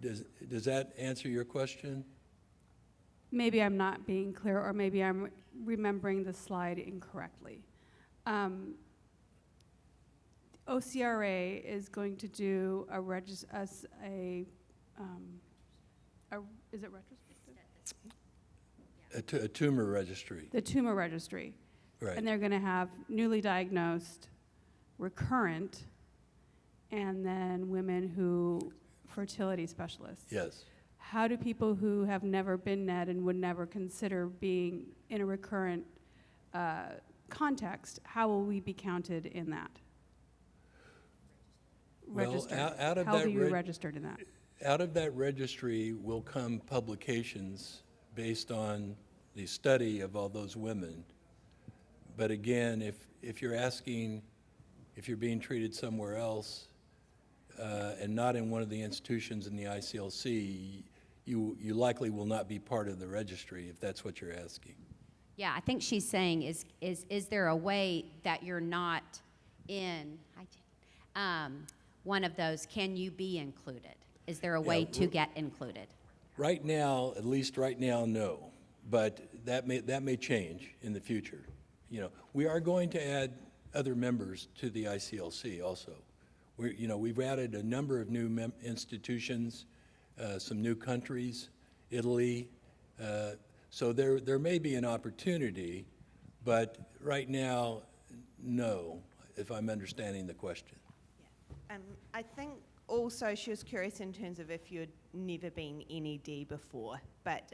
Does that answer your question? Maybe I'm not being clear, or maybe I'm remembering the slide incorrectly. OCRA is going to do is it retrospective? A tumor registry. The tumor registry. Right. And they're going to have newly diagnosed, recurrent, and then women who, fertility specialists. Yes. How do people who have never been NED and would never consider being in a recurrent context, how will we be counted in that? Registered. Well, out of how that will you be registered in that? Out of that registry will come publications based on the study of all those women. But again, if you're asking if you're being treated somewhere else and not in one of the institutions in the ICLC, you likely will not be part of the registry, if that's what you're asking. Yeah, I think she's saying is there a way that you're not in one of those? Can you be included? Is there a way to get included? Right now, at least right now, no. But that may change in the future. You know, we are going to add other members to the ICLC also. We've added a number of new institutions, some new countries, Italy. So there may be an opportunity, but right now, no, if I'm understanding the question. Yeah. I think also she was curious in terms of if you'd never been NED before, but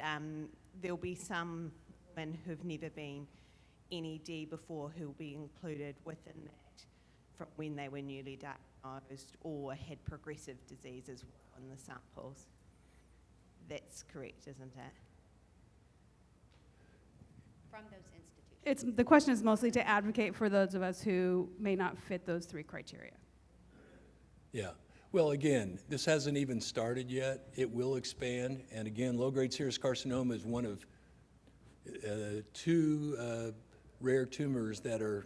there'll be some women who've never been NED before who'll be included within that from when they were newly diagnosed or had progressive disease as well in the samples. That's correct, isn't it? From those institutions. The question is mostly to advocate for those of us who may not fit those 3 criteria. Yeah. Well, again, this hasn't even started yet. It will expand. And again, low-grade serous carcinoma is one of 2 rare tumors that are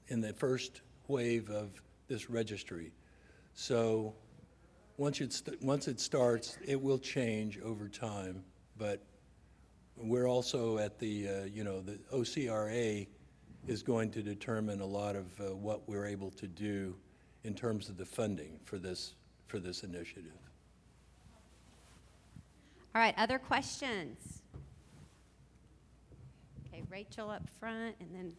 in the first wave of this registry. So once it starts, it will change over time. But we're also at the OCRA is going to determine a lot of what we're able to do in terms of the funding for this initiative. All right, other questions? Okay, Rachel up front, and then.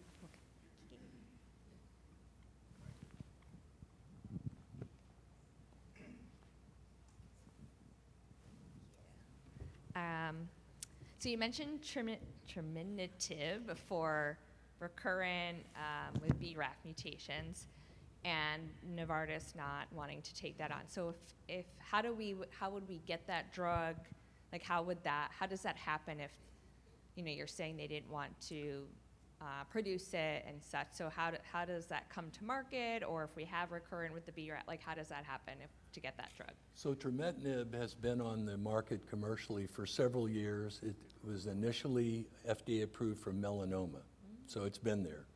So you mentioned treminative for recurrent with BRAF mutations, and Novartis not wanting to take that on. So if how would we get that drug? Like how does that happen if, you're saying they didn't want to produce it and such? So how does that come to market? Or if we have recurrent with the BRAF, like how does that happen to get that drug? So trametinib has been on the market commercially for several years. It was initially FDA approved for melanoma, so it's been there.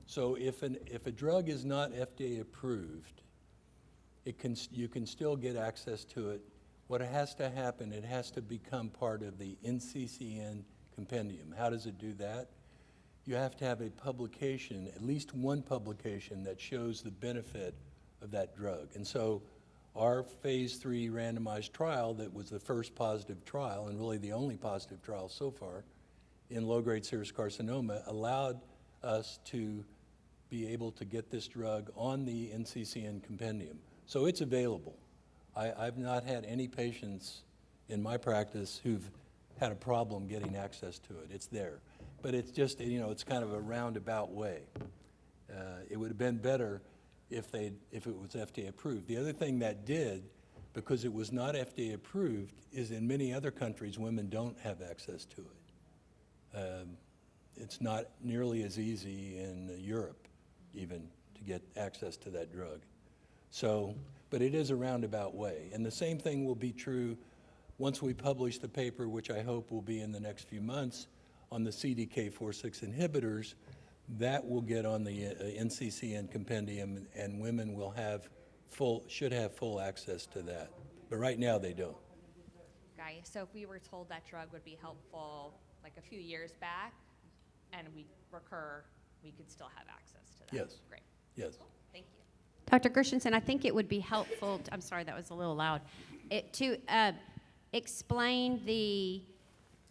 So if a drug is not FDA approved, you can still get access to it. What has to happen, it has to become part of the NCCN compendium. How does it do that? You have to have a publication, at least one publication, that shows the benefit of that drug. And so our phase 3 randomized trial that was the first positive trial, and really the only positive trial so far, in low-grade serous carcinoma, allowed us to be able to get this drug on the NCCN compendium. So it's available. I've not had any patients in my practice who've had a problem getting access to it. It's there. But it's just, it's kind of a roundabout way. It would have been better if it was FDA approved. The other thing that did, because it was not FDA approved, is in many other countries, women don't have access to it. It's not nearly as easy in Europe, even, to get access to that drug. So, but it is a roundabout way. And the same thing will be true once we publish the paper, which I hope will be in the next few months, on the CDK4/6 inhibitors. That will get on the NCCN compendium, and women will should have full access to that. But right now they don't. Guy, so if we were told that drug would be helpful like a few years back, and we recur, we could still have access to that. Yes. Great. Yes. Cool. Thank you. Dr. Gershenson, I think it would be helpful, I'm sorry, that was a little loud, to explain the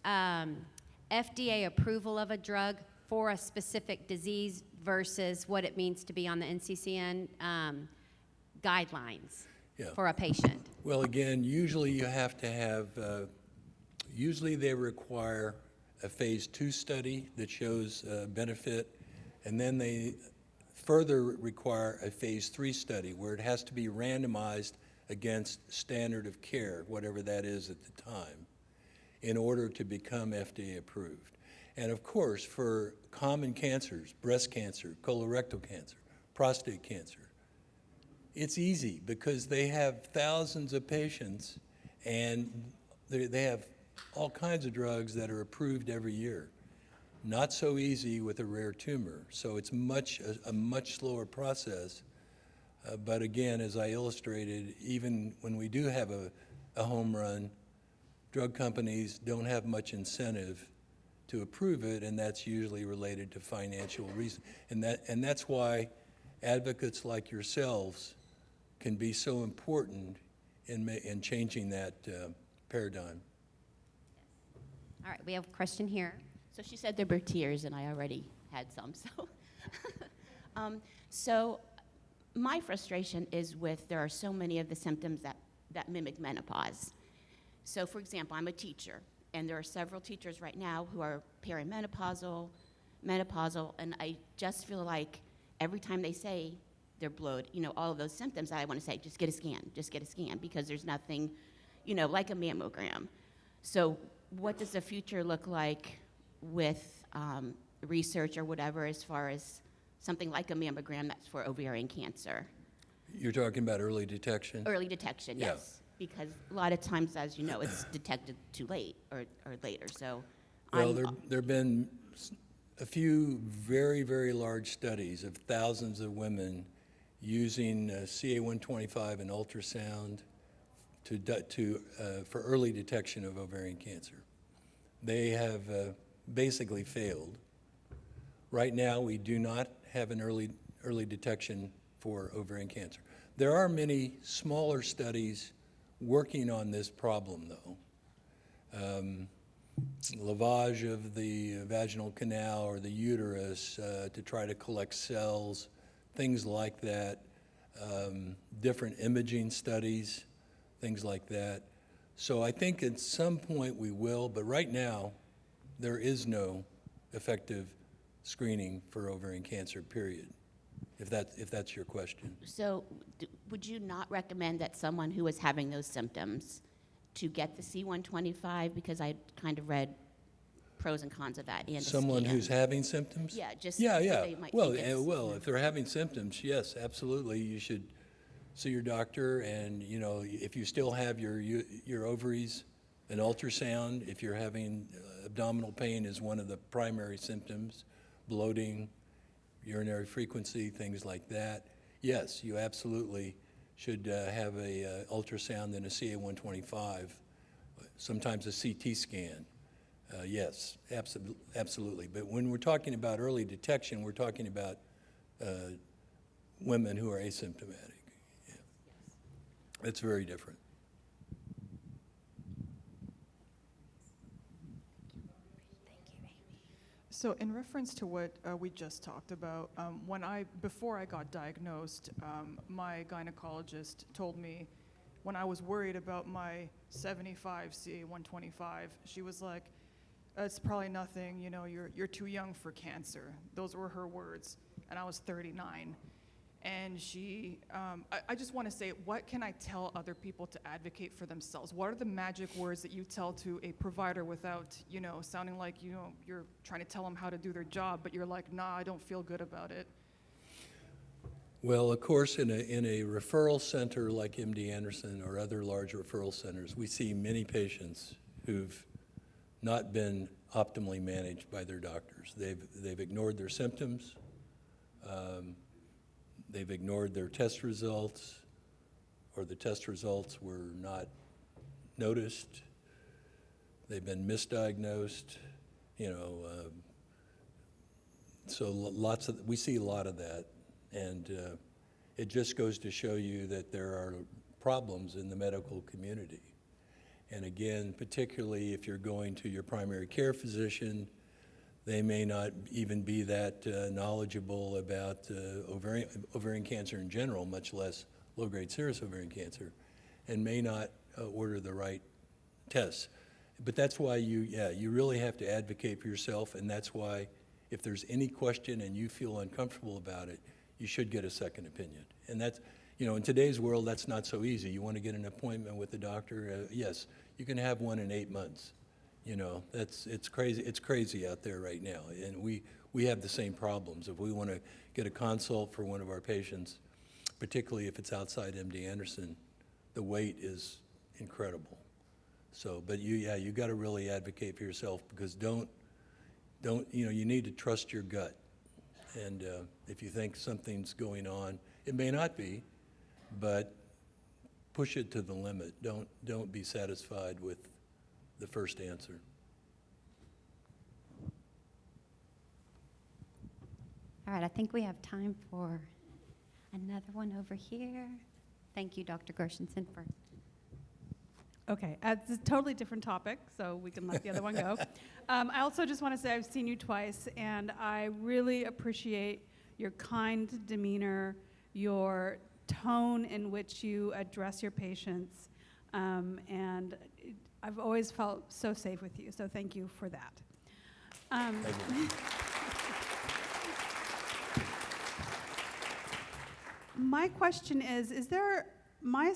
FDA approval of a drug for a specific disease versus what it means to be on the NCCN guidelines for a patient. Well, again, usually you have to have, usually they require a phase 2 study that shows benefit, and then they further require a phase 3 study where it has to be randomized against standard of care, whatever that is at the time, in order to become FDA approved. And of course, for common cancers, breast cancer, colorectal cancer, prostate cancer, it's easy because they have thousands of patients and they have all kinds of drugs that are approved every year. Not so easy with a rare tumor, so it's a much slower process. But again, as I illustrated, even when we do have a home run, drug companies don't have much incentive to approve it, and that's usually related to financial reasons. And that's why advocates like yourselves can be so important in changing that paradigm. All right, we have a question here. So she said there were tears, and I already had some. So my frustration is there are so many of the symptoms that mimic menopause. So, for example, I'm a teacher, and there are several teachers right now who are perimenopausal, menopausal, and I just feel like every time they say they're bloated, all of those symptoms, I want to say, just get a scan, because there's nothing, like a mammogram. So what does the future look like with research or whatever as far as something like a mammogram that's for ovarian cancer? You're talking about early detection? Early detection, Yeah. yes. Because a lot of times, as you know, it's detected too late or later. So Well, there have been a few very, very large studies of thousands of women using CA-125 and ultrasound for early detection of ovarian cancer. They have basically failed. Right now, we do not have an early detection for ovarian cancer. There are many smaller studies working on this problem, though. Lavage of the vaginal canal or the uterus to try to collect cells, things like that, different imaging studies, things like that. So I think at some point we will, but right now, there is no effective screening for ovarian cancer, period, if that's your question. So would you not recommend that someone who is having those symptoms to get the C125? Because I kind of read pros and cons of that and a Someone scan. who's having symptoms? Yeah, just Yeah, so yeah. they might Well, think it's, well, if they're having symptoms, yes, absolutely, you should see your doctor, and, you know, if you still have your ovaries, an ultrasound, if you're having abdominal pain is one of the primary symptoms, bloating, urinary frequency, things like that, yes, you absolutely should have a ultrasound and a CA-125, sometimes a CT scan. Yes, absolutely. But when we're talking about early detection, we're talking about women who are asymptomatic. Yeah. It's very different. So in reference to what we just talked about, before I got diagnosed, my gynecologist told me when I was worried about my 75 CA-125, she was like, it's probably nothing, you know, you're too young for cancer. Those were her words, and I was 39. And I just want to say, what can I tell other people to advocate for themselves? What are the magic words that you tell to a provider without, you know, sounding like, you know, you're trying to tell them how to do their job, but you're like, nah, I don't feel good about it. Well, of course, in a referral center like MD Anderson or other large referral centers, we see many patients who've not been optimally managed by their doctors. They've ignored their symptoms. They've ignored their test results, or the test results were not noticed. They've been misdiagnosed, you know. So we see a lot of that, and it just goes to show you that there are problems in the medical community. And again, particularly if you're going to your primary care physician, they may not even be that knowledgeable about ovarian cancer in general, much less low-grade serous ovarian cancer, and may not order the right tests. But that's why you really have to advocate for yourself, and that's why if there's any question and you feel uncomfortable about it, you should get a second opinion. And that's, you know, in today's world, that's not so easy. You want to get an appointment with a doctor, yes, you can have one in 8 months. You know, it's crazy out there right now, and we have the same problems. If we want to get a consult for one of our patients, particularly if it's outside MD Anderson, the wait is incredible. So, but you got to really advocate for yourself, because you know, you need to trust your gut, and if you think something's going on, it may not be, but push it to the limit. Don't be satisfied with the first answer. All right, I think we have time for another one over here. Thank you, Dr. Gershenson, for. Okay, it's a totally different topic, so we can let the other one go. I also just want to say I've seen you twice, and I really appreciate your kind demeanor, your tone in which you address your patients, and I've always felt so safe with you, so thank you for that. Thank you. My question is there, my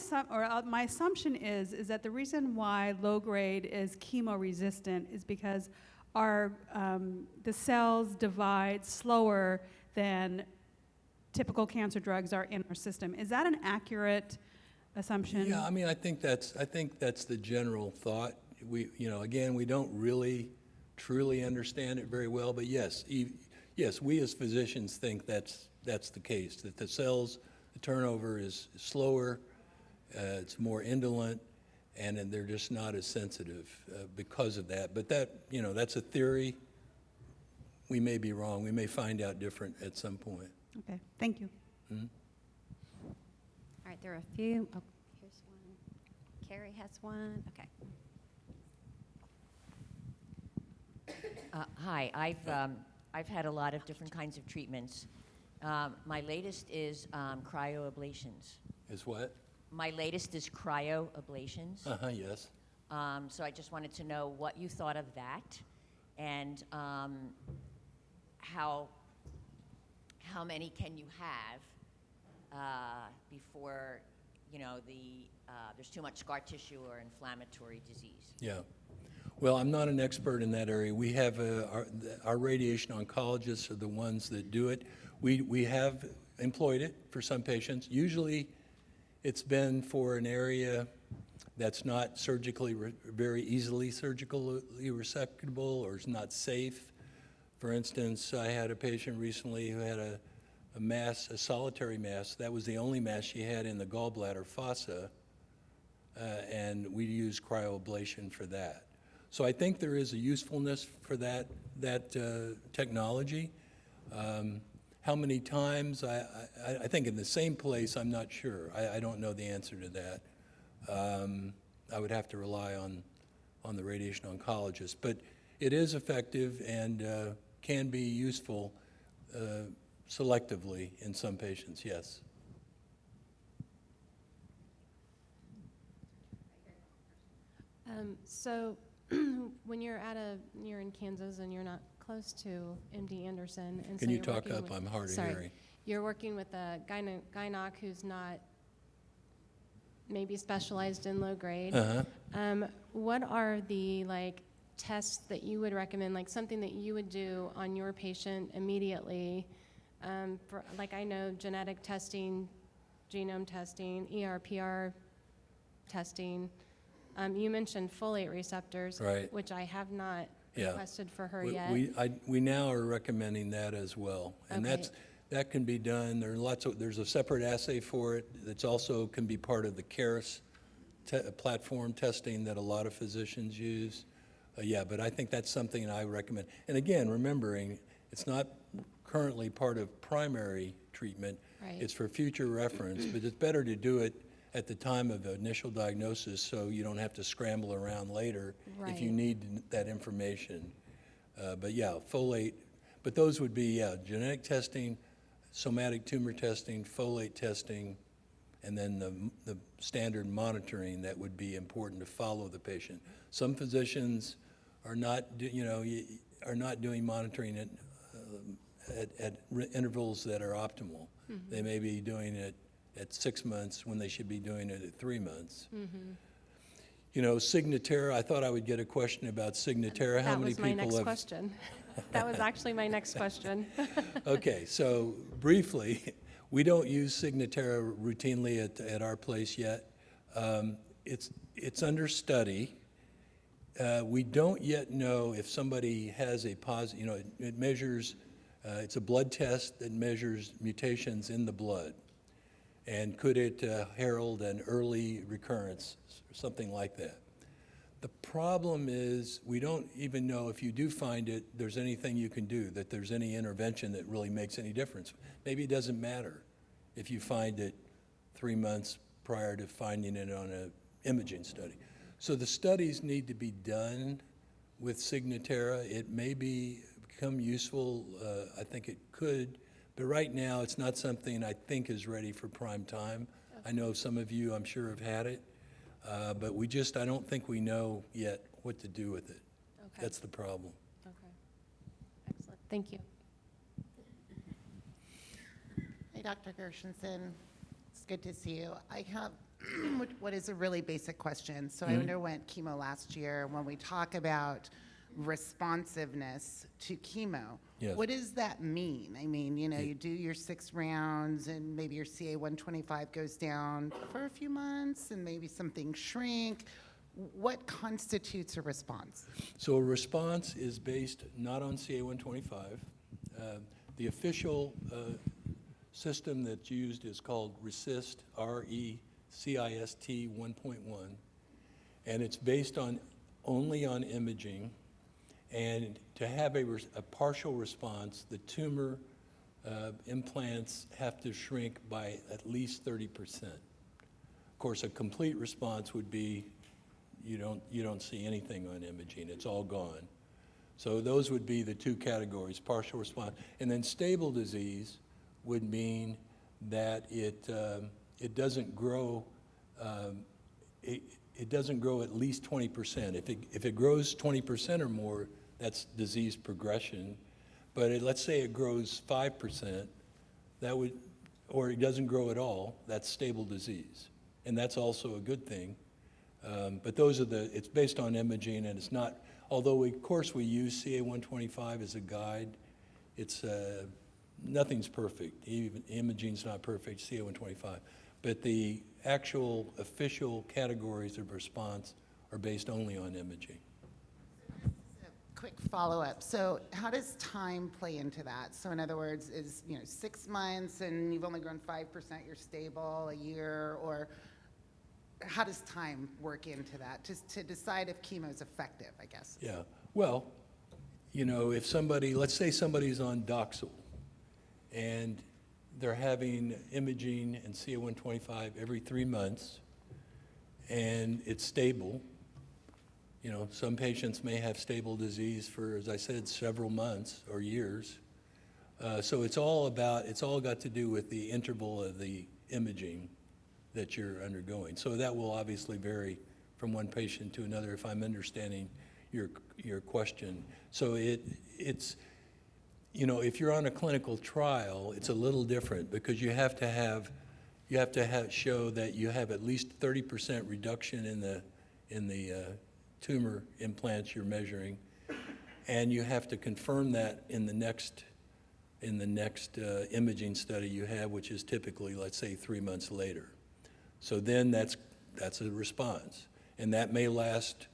assumption is that the reason why low grade is chemo resistant is because the cells divide slower than typical cancer drugs are in our system. Is that an accurate assumption? Yeah, I mean, I think that's the general thought. Again, we don't really truly understand it very well, but yes, we as physicians think that's the case, that the turnover is slower, it's more indolent, and then they're just not as sensitive because of that. But that's a theory. We may be wrong. We may find out different at some point. Okay, thank you. Mm-hmm. All right, there are a few. Oh, here's one. Carrie has one. Okay. Hi, I've had a lot of different kinds of treatments. My latest is cryoablations. Is what? My latest is cryoablations. Yes. So I just wanted to know what you thought of that, and how many can you have before, you know, there's too much scar tissue or inflammatory disease? Yeah. Well, I'm not an expert in that area. We have our radiation oncologists are the ones that do it. We have employed it for some patients. Usually, it's been for an area that's not very easily surgically resectable or is not safe. For instance, I had a patient recently who had a solitary mass. That was the only mass she had in the gallbladder fossa, and we used cryoablation for that. So I think there is a usefulness for that technology. How many times? I think in the same place, I'm not sure. I don't know the answer to that. I would have to rely on the radiation oncologist. But it is effective and can be useful selectively in some patients, yes. So when you're in Kansas and you're not close to MD Anderson, and Can so you you're talk working up? with- I'm hard of sorry. hearing. You're working with a gynoc who's not maybe specialized in low grade. Uh-huh. What are the tests that you would recommend, like something that you would do on your patient immediately? I know genetic testing, genome testing, ERPR testing. You mentioned folate receptors, Right. which I have not Yeah. requested for her We- yet. We now are recommending that as well. And Okay. that can be done. There's a separate assay for it that's also can be part of the Serous platform testing that a lot of physicians use. Yeah, but I think that's something I recommend. And again, remembering, it's not currently part of primary treatment. Right. It's for future reference, but it's better to do it at the time of initial diagnosis so you don't have to scramble around later if you Right. need that information. But yeah, folate, but those would be, genetic testing, somatic tumor testing, folate testing, and then the standard monitoring that would be important to follow the patient. Some physicians are not, are not doing monitoring at intervals that are optimal. They may be doing it at 6 months when they should be doing it at 3 months. You know, Signatera, I thought I would get a question about Signatera. How That many was my people next have? question. That was actually my next question. Okay, so briefly, we don't use Signatera routinely at our place yet. It's under study. We don't yet know if somebody has a positive, it measures, it's a blood test that measures mutations in the blood. And could it herald an early recurrence, or something like that? The problem is we don't even know if you do find it, there's anything you can do, that there's any intervention that really makes any difference. Maybe it doesn't matter if you find it 3 months prior to finding it on an imaging study. So the studies need to be done with Signatera. It may become useful, I think it could, but right now it's not something I think is ready for prime time. I know some of you, I'm sure, have had it. But I don't think we know yet what to do with it. Okay. That's the problem. Okay. Excellent. Thank you. Hey, Dr. Gershenson. It's good to see you. I have what is a really basic question. So I underwent chemo last year. When we talk about responsiveness to chemo, Yes. what does that mean? I mean, you do your 6 rounds and maybe your CA-125 goes down for a few months and maybe something shrink. What constitutes a response? So a response is based not on CA-125. The official system that's used is called RECIST, R-E-C-I-S-T 1.1, and it's based only on imaging. And to have a partial response, the tumor implants have to shrink by at least 30%. Of course, a complete response would be you don't see anything on imaging; it's all gone. So those would be the 2 categories: partial response, and then stable disease would mean that it doesn't grow. it doesn't grow at least 20%. If it grows 20% or more, that's disease progression. But let's say it grows 5%, that would, or it doesn't grow at all, that's stable disease. And that's also a good thing. But those are it's based on imaging, and it's not, although of course we use CA-125 as a guide, it's, nothing's perfect. Even imaging's not perfect, CA-125. But the actual official categories of response are based only on imaging. Quick follow-up. So how does time play into that? So in other words, is 6 months and you've only grown 5%, you're stable, a year, or how does time work into that? Just to decide if chemo is effective, I guess. Yeah. Well, if somebody, let's say somebody's on Doxil, and they're having imaging and CA-125 every 3 months, and it's stable. Some patients may have stable disease for, as I said, several months or years. So it's all got to do with the interval of the imaging that you're undergoing. So that will obviously vary from one patient to another, if I'm understanding your question. So it's if you're on a clinical trial, it's a little different because you have to show that you have at least 30% reduction in the tumor implants you're measuring, and you have to confirm that in the next imaging study you have, which is typically, let's say, 3 months later. So then that's a response, and that may last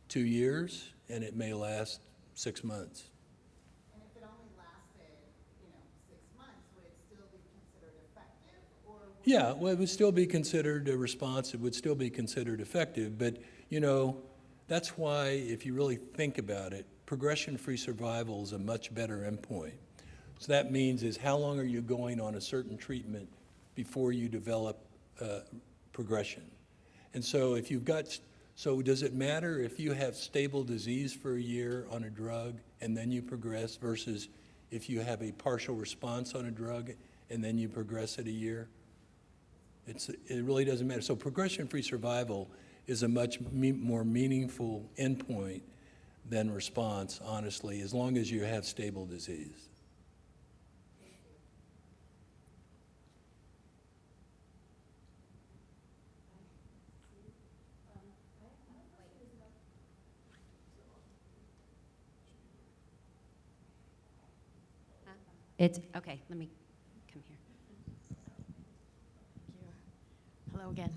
2 years, and it may last 6 months. And if it only lasted, 6 months, would it still be considered effective, or? Yeah, well, it would still be considered a response. It would still be considered effective, but that's why, if you really think about it, progression-free survival is a much better endpoint. So that means is how long are you going on a certain treatment before you develop progression? And so so does it matter if you have stable disease for a year on a drug and then you progress versus if you have a partial response on a drug and then you progress at a year? It really doesn't matter. So progression-free survival is a much more meaningful endpoint than response, honestly, as long as you have stable disease. It's, okay, let me come here. Hello again.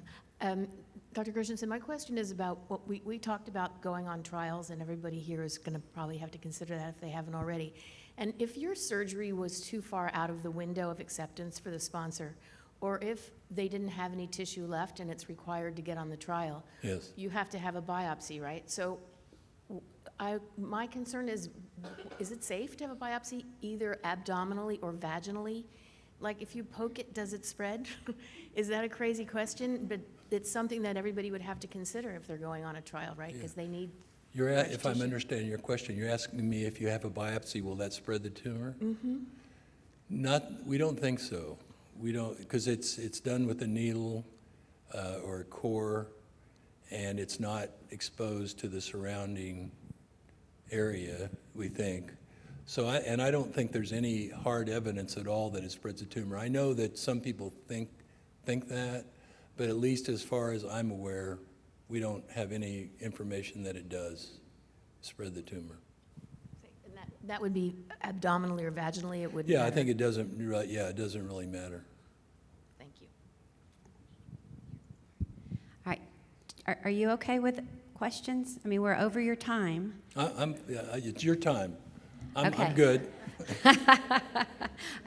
Dr. Gershenson, my question is about what we talked about going on trials, and everybody here is going to probably have to consider that if they haven't already. And if your surgery was too far out of the window of acceptance for the sponsor, or if they didn't have any tissue left and it's required to get on the trial, Yes. you have to have a biopsy, right? So my concern is it safe to have a biopsy either abdominally or vaginally? Like if you poke it, does it spread? Is that a crazy question? But it's something that everybody would have to consider if they're going on a trial, right? Because they need If I'm understanding your question, you're asking me if you have a biopsy, will that spread the tumor? Mm-hmm. We don't think so. We don't, because it's done with a needle or a core, and it's not exposed to the surrounding area, we think. So I don't think there's any hard evidence at all that it spreads a tumor. I know that some people think that, but at least as far as I'm aware, we don't have any information that it does spread the tumor. And that would be abdominally or vaginally, it would Yeah, matter. I think it doesn't really matter. Thank you. All right, are you okay with questions? I mean, we're over your time. It's your time. I'm Okay. good. I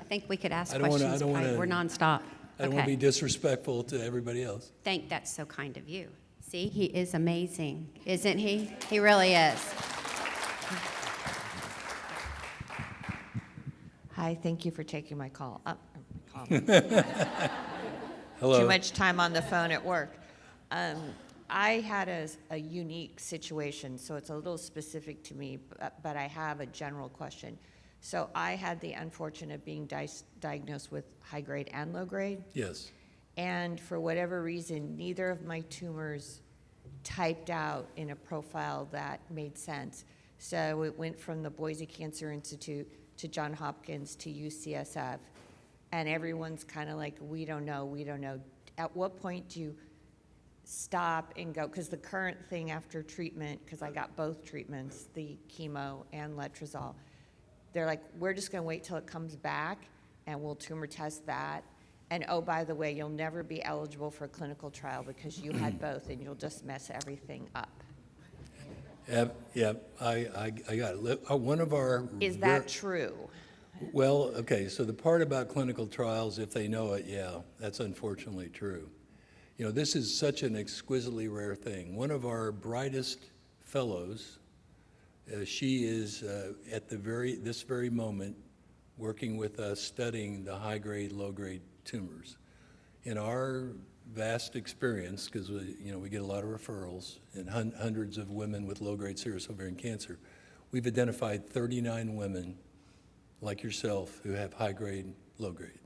think we could ask I don't wanna- I questions, don't wanna- we're nonstop. I don't want to be Okay. disrespectful to everybody else. That's so kind of you. See, he is amazing, isn't he? He really is. Hi, thank you for taking my call. Hello. Too much time on the phone at work. I had a unique situation, so it's a little specific to me, but I have a general question. So I had the unfortunate of being diagnosed with high grade and low grade, Yes. and for whatever reason, neither of my tumors typed out in a profile that made sense. So it went from the Boise Cancer Institute to Johns Hopkins to UCSF, and everyone's kind of like, we don't know, we don't know. At what point do you stop and go? Because the current thing after treatment, because I got both treatments, the chemo and letrozole, they're like, we're just going to wait till it comes back, and we'll tumor test that. And oh, by the way, you'll never be eligible for a clinical trial because you had both, and you'll just mess everything up. Yeah, I got it. One of our... Is that true? Well, okay, so the part about clinical trials, if they know it, yeah, that's unfortunately true. You know, this is such an exquisitely rare thing. One of our brightest fellows, she is at this very moment working with us studying the high-grade, low-grade tumors. In our vast experience, because we get a lot of referrals and hundreds of women with low-grade serous ovarian cancer, we've identified 39 women like yourself who have high-grade, low-grade.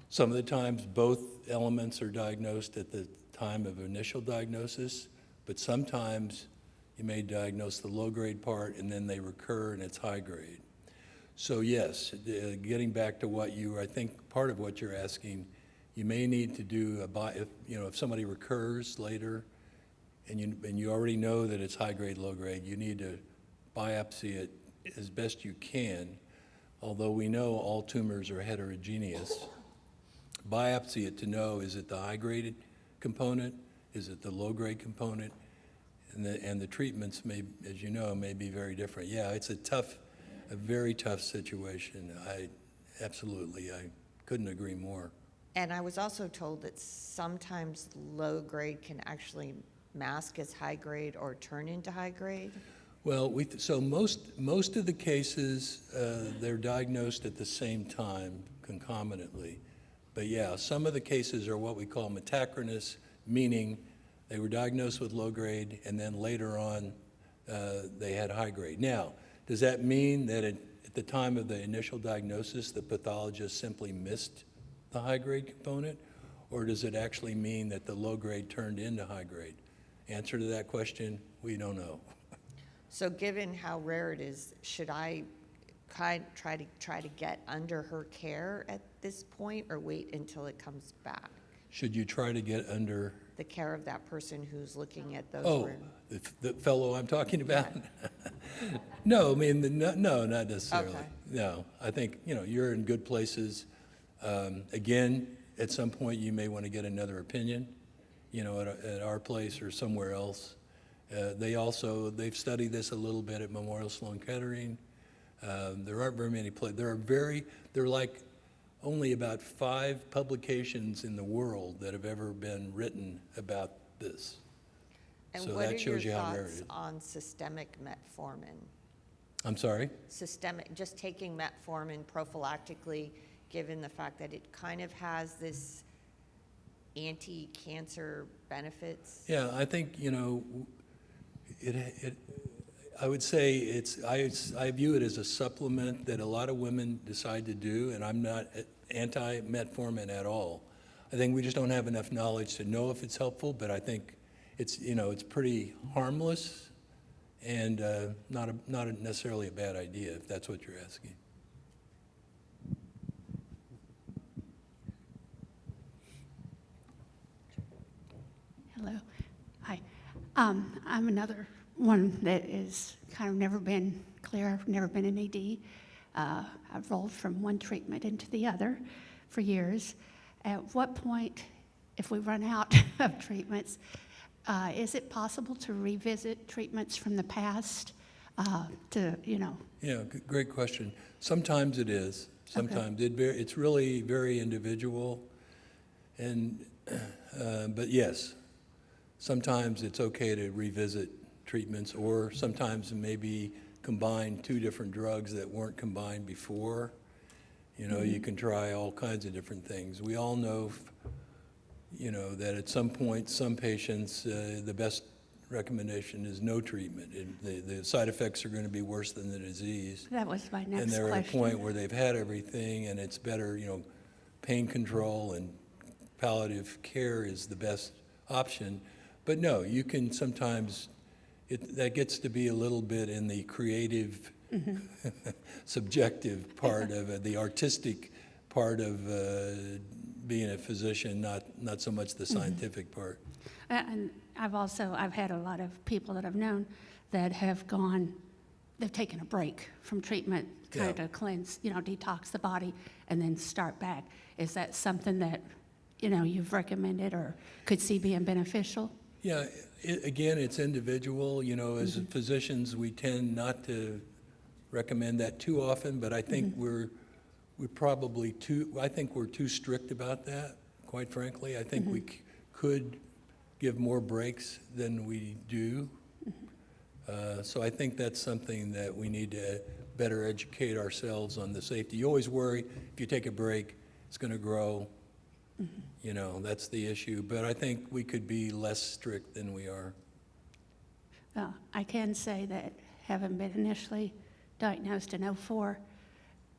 Some of the times both elements are diagnosed at the time of initial diagnosis, but sometimes you may diagnose the low-grade part and then they recur and it's high-grade. So yes, getting back to what I think part of what you're asking, you may need to do if somebody recurs later and you already know that it's high-grade, low-grade, you need to biopsy it as best you can, although we know all tumors are heterogeneous. Biopsy it to know, is it the high-grade component, is it the low-grade component, and the treatments may, as you know, may be very different. Yeah, it's a very tough situation. I couldn't agree more. And I was also told that sometimes low grade can actually mask as high grade or turn into high grade. Well, so most of the cases, they're diagnosed at the same time, concomitantly. But yeah, some of the cases are what we call metachronous, meaning they were diagnosed with low grade and then later on they had high grade. Now, does that mean that at the time of the initial diagnosis, the pathologist simply missed the high grade component? Or does it actually mean that the low grade turned into high grade? Answer to that question, we don't know. So given how rare it is, should I try to get under her care at this point or wait until it comes back? Should you try to get under? The care of that person who's looking at those. Oh, the fellow I'm talking about? Yeah. No, I mean, no, not necessarily. Okay. No, I think, you're in good places. Again, at some point you may want to get another opinion, at our place or somewhere else. They've studied this a little bit at Memorial Sloan Kettering. There aren't very many places. There are like only about 5 publications in the world that have ever been written about this. And so what that are shows your you how rare it thoughts is. on systemic metformin? I'm sorry? Just taking metformin prophylactically, given the fact that it kind of has this anti-cancer benefits? Yeah, I think, I would say I view it as a supplement that a lot of women decide to do, and I'm not anti-metformin at all. I think we just don't have enough knowledge to know if it's helpful, but I think it's pretty harmless and not necessarily a bad idea, if that's what you're asking. Hello. Hi. I'm another one that is kind of never been clear. I've never been an AD. I've rolled from one treatment into the other for years. At what point, if we run out of treatments, is it possible to revisit treatments from the past Yeah, great question. Sometimes it is. Sometimes it's really very individual. But yes, sometimes it's okay to revisit treatments, or sometimes maybe combine 2 different drugs that weren't combined before. You can try all kinds of different things. We all know, that at some point, some patients, the best recommendation is no treatment. The side effects are going to be worse than the disease. That was my next question. And they're at a point where they've had everything, and it's better, pain control and palliative care is the best option. But no, you can sometimes, that gets to be a little bit in the creative, subjective part of it, the artistic part of being a physician, not so much the scientific part. And I've had a lot of people that I've known that have they've taken a break from treatment, kind of Yeah. to cleanse, detox the body, and then start back. Is that something that, you've recommended or could see being beneficial? Yeah, again, it's individual. As physicians, we tend not to recommend that too often, but I think we're too strict about that, quite frankly. I think we could give more breaks than we do. So I think that's something that we need to better educate ourselves on the safety. You always worry if you take a break, it's going to grow. That's the issue. But I think we could be less strict than we are. Well, I can say that having been initially diagnosed in '04,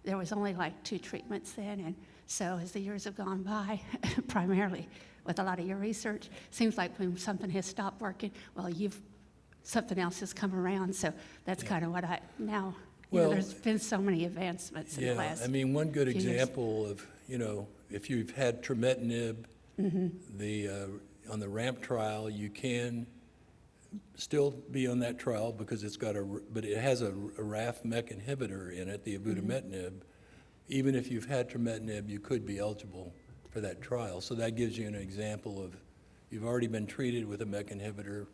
there was only like 2 treatments then, and so as the years have gone by, primarily with a lot of your research, seems like when something has stopped working, well, something else has come around, so that's kind of what there's been so many advancements in the last I mean, one good few years. example of, if you've had trametinib, on the RAMP trial, you can still be on that trial because but it has a RAF MEK inhibitor in it, the avutometinib. Even if you've had trametinib, you could be eligible for that trial. So that gives you an example of, you've already been treated with a MEK inhibitor,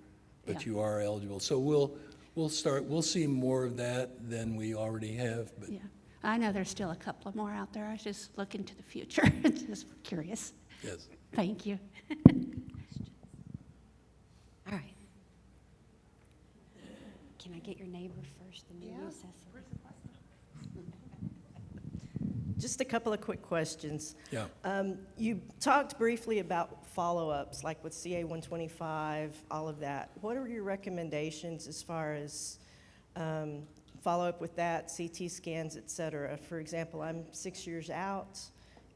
but you are eligible. So we'll see more of that than we already have, but Yeah, I know there's still a couple of more out there. I was just looking to the future, just curious. yes. Thank you. All right. Can I get your neighbor first, and then you, Cecily? Just a couple of quick questions. Yeah. You talked briefly about follow-ups, like with CA 125, all of that. What are your recommendations as far as follow-up with that, CT scans, et cetera? For example, I'm 6 years out.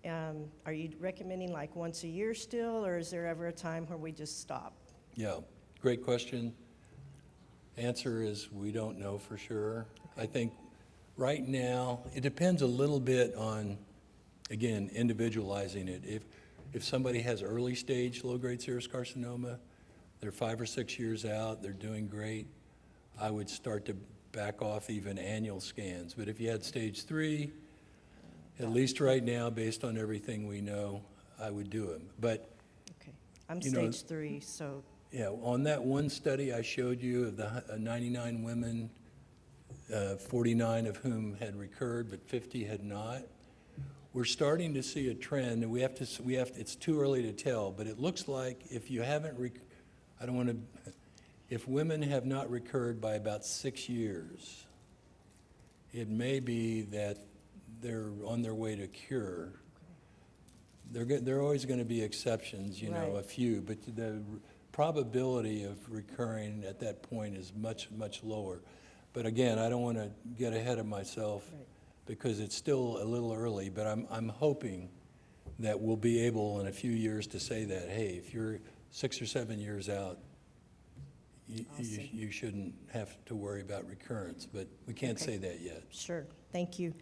Are you recommending like once a year still, or is there ever a time where we just stop? Yeah, great question. Answer is we don't know for sure. I think right now, it depends a little bit on, again, individualizing it. If somebody has early stage low-grade serous carcinoma, they're 5 or 6 years out, they're doing great, I would start to back off even annual scans. But if you had stage 3, at least right now, based on everything we know, I would do them. But Okay, I'm You know, stage 3, so yeah, on that one study I showed you of the 99 women, 49 of whom had recurred, but 50 had not. We're starting to see a trend, and it's too early to tell, but it looks like if you haven't, if women have not recurred by about 6 years, it may be that they're on their way to cure. There are always going to be exceptions, a Right. few, but the probability of recurring at that point is much, much lower. But again, I don't want to get ahead of myself Right. because it's still a little early, but I'm hoping that we'll be able in a few years to say that, hey, if you're 6 or 7 years out, you shouldn't have to worry about recurrence, but we can't say that yet. sure, thank you.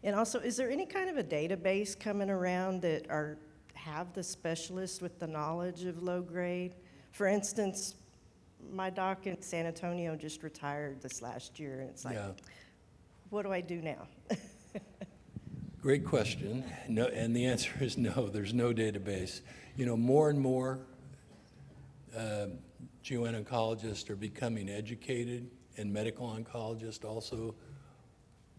And also, is there any kind of a database coming around that have the specialists with the knowledge of low grade? For instance, my doc in San Antonio just retired this last year, and it's like, Yeah. what do I do now? Great question. No, and the answer is no, there's no database. More and more GYN oncologists are becoming educated, and medical oncologists also,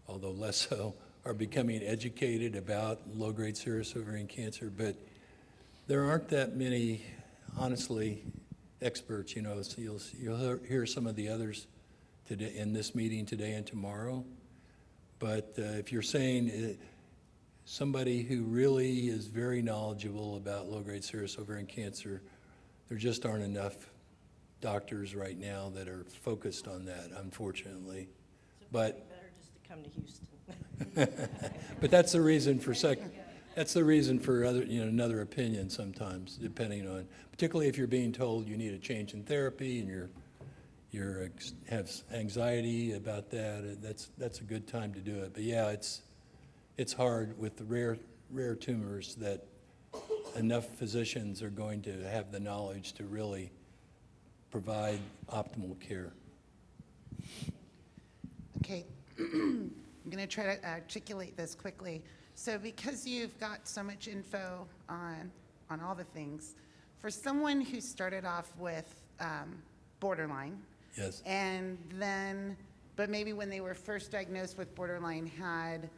although less so, are becoming educated about low-grade serous ovarian cancer, but there aren't that many, honestly, experts, so you'll hear some of the others today in this meeting today and tomorrow. But if you're saying somebody who really is very knowledgeable about low-grade serous ovarian cancer, there just aren't enough doctors right now that are focused on that, unfortunately. But Better just to come to Houston. but that's the reason for That's the reason for another opinion sometimes, depending on, particularly if you're being told you need a change in therapy and have anxiety about that. That's a good time to do it. But yeah, it's hard with the rare tumors that enough physicians are going to have the knowledge to really provide optimal care. Okay, I'm going to try to articulate this quickly. So because you've got so much info on all the things, for someone who started off with borderline, Yes. and then, but maybe when they were first diagnosed with borderline had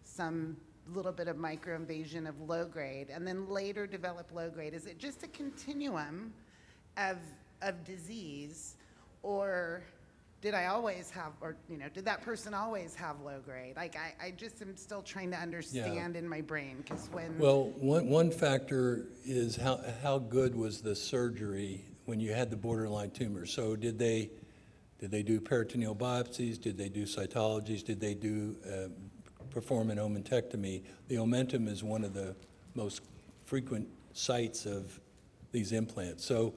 some little bit of microinvasion of low grade, and then later developed low grade, is it just a continuum of disease, or did I always have, or did that person always have low grade? Like I just am still trying to understand in my brain, because when Well, one factor is how good was the surgery when you had the borderline tumor. So did they do peritoneal biopsies? Did they do cytologies? Did they perform an omentectomy? The omentum is one of the most frequent sites of these implants. So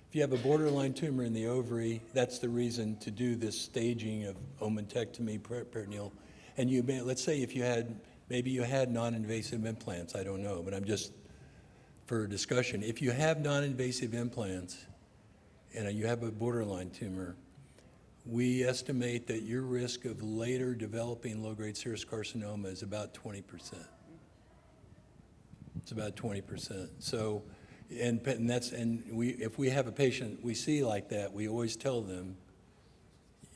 if you have a borderline tumor in the ovary, that's the reason to do this staging of omentectomy, peritoneal. And let's say if maybe you had non-invasive implants, I don't know, but I'm just for discussion. If you have non-invasive implants and you have a borderline tumor, we estimate that your risk of later developing low-grade serous carcinoma is about 20%. It's about 20%. So, if we have a patient we see like that, we always tell them,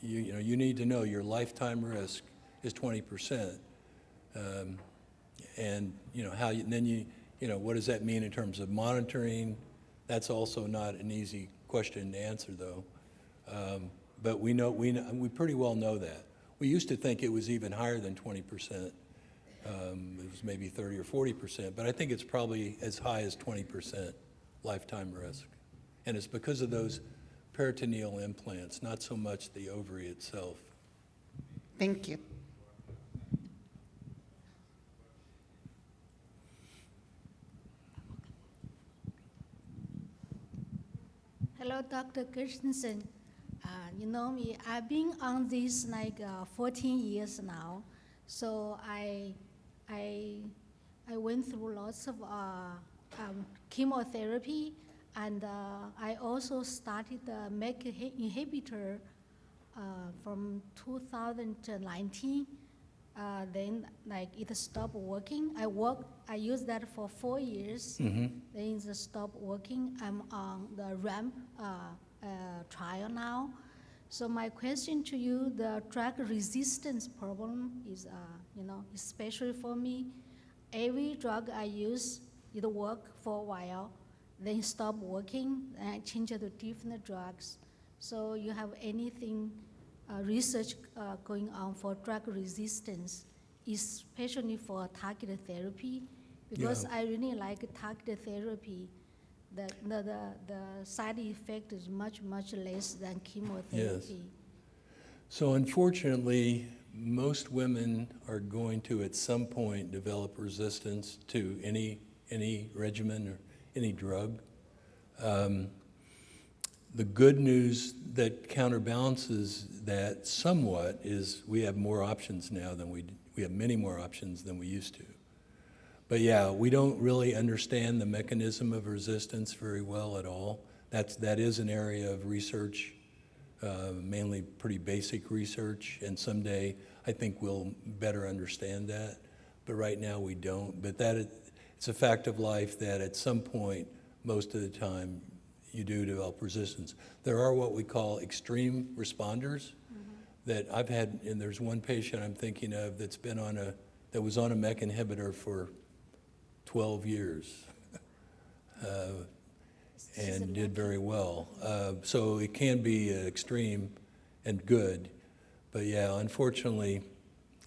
you need to know your lifetime risk is 20%. And what does that mean in terms of monitoring? That's also not an easy question to answer, though. But we pretty well know that. We used to think it was even higher than 20%. It was maybe 30 or 40%, but I think it's probably as high as 20% lifetime risk. And it's because of those peritoneal implants, not so much the ovary itself. Thank you. Hello, Dr. Gershenson. You know me, I've been on this 14 years now. So I went through lots of chemotherapy, and I also started the MEK inhibitor from 2019. Then it stopped working. I used that for 4 years. Mm-hmm. Then it stopped working. I'm on the RAMP trial now. So my question to you, the drug resistance problem is, especially for me, every drug I use, it work for a while, then stop working, and I change it to different drugs. So you have anything research going on for drug resistance, especially for targeted therapy? Because Yeah. I really like targeted therapy. The side effect is much, much less than chemotherapy. Yes. So unfortunately, most women are going to at some point develop resistance to any regimen or any drug. The good news that counterbalances that somewhat is we have more options now than we have many more options than we used to. But yeah, we don't really understand the mechanism of resistance very well at all. That is an area of research, mainly pretty basic research, and someday I think we'll better understand that. But right now we don't. But it's a fact of life that at some point, most of the time, you do develop resistance. There are what we call extreme responders that I've had, and there's one patient I'm thinking of that was on a MEK inhibitor for 12 years and did very well. So it can be extreme and good, but yeah, unfortunately,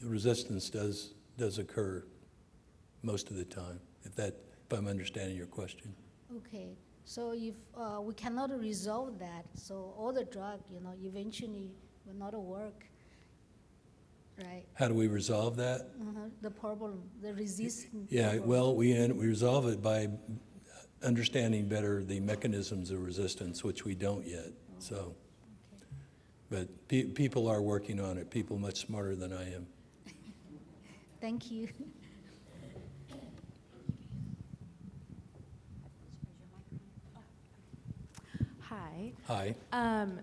resistance does occur most of the time, if I'm understanding your question. Okay, so if we cannot resolve that, so all the drug, eventually will not work, right? How do we resolve that? The problem, the resistance. Yeah, problem. well, we resolve it by understanding better the mechanisms of resistance, which we don't yet, so. But people are working on it, people much smarter than I am. Thank you. Hi. Hi.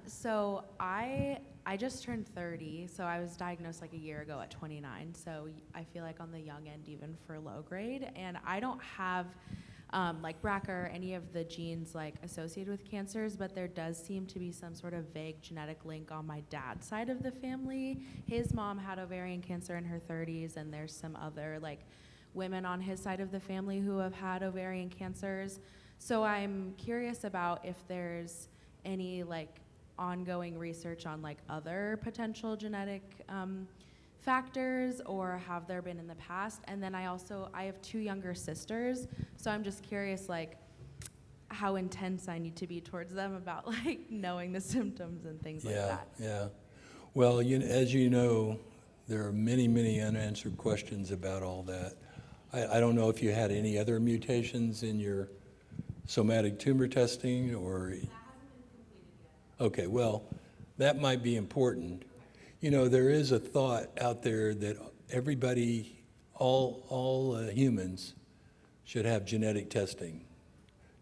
So I just turned 30, so I was diagnosed like a year ago at 29. So I feel like on the young end even for low grade, and I don't have like BRCA or any of the genes like associated with cancers, but there does seem to be some sort of vague genetic link on my dad's side of the family. His mom had ovarian cancer in her 30s, and there's some other like women on his side of the family who have had ovarian cancers. So I'm curious about if there's any like ongoing research on like other potential genetic factors, or have there been in the past? And then I have 2 younger sisters, so I'm just curious like how intense I need to be towards them about like knowing the symptoms and things like that. Yeah. Well, as you know, there are many, many unanswered questions about all that. I don't know if you had any other mutations in your somatic tumor testing, or? That hasn't been completed yet. Okay, well, that might be important. You know, there is a thought out there that everybody, all humans, should have genetic testing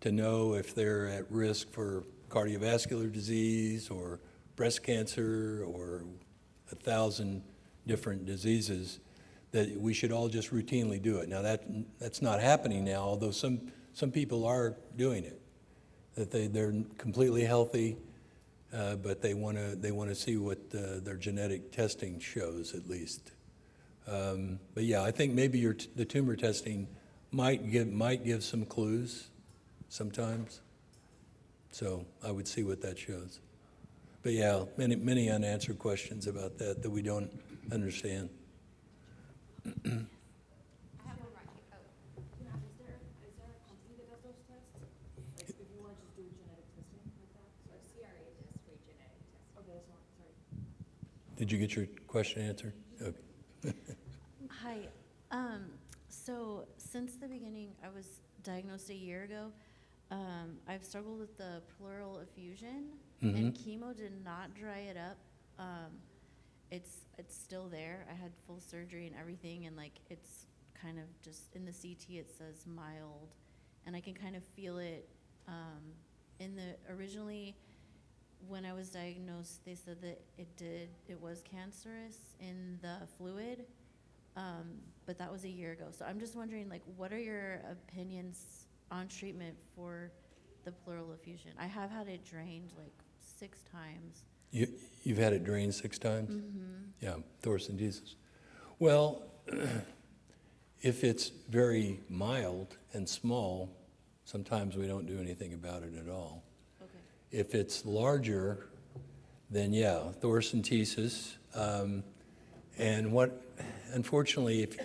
to know if they're at risk for cardiovascular disease or breast cancer or 1,000 different diseases, that we should all just routinely do it. Now, that's not happening now, although some people are doing it, that they're completely healthy, but they want to see what their genetic testing shows at least. But yeah, I think maybe the tumor testing might give some clues sometimes. So I would see what that shows. But yeah, many unanswered questions about that we don't understand. Did you get your question answered? Okay. Hi. So since the beginning, I was diagnosed a year ago. I've struggled with the pleural effusion, and chemo did not dry it up. It's still there. I had full surgery and everything, and like it's kind of just in the CT it says mild, and I can kind of feel it. Originally, when I was diagnosed, they said that it was cancerous in the fluid, but that was a year ago. So I'm just wondering, like, what are your opinions on treatment for the pleural effusion? I have had it drained like 6 times. You've had it drained 6 times? Mm-hmm. Yeah, thoracentesis. Well, if it's very mild and small, sometimes we don't do anything about it at all. Okay. If it's larger, then yeah, thoracentesis. And unfortunately, if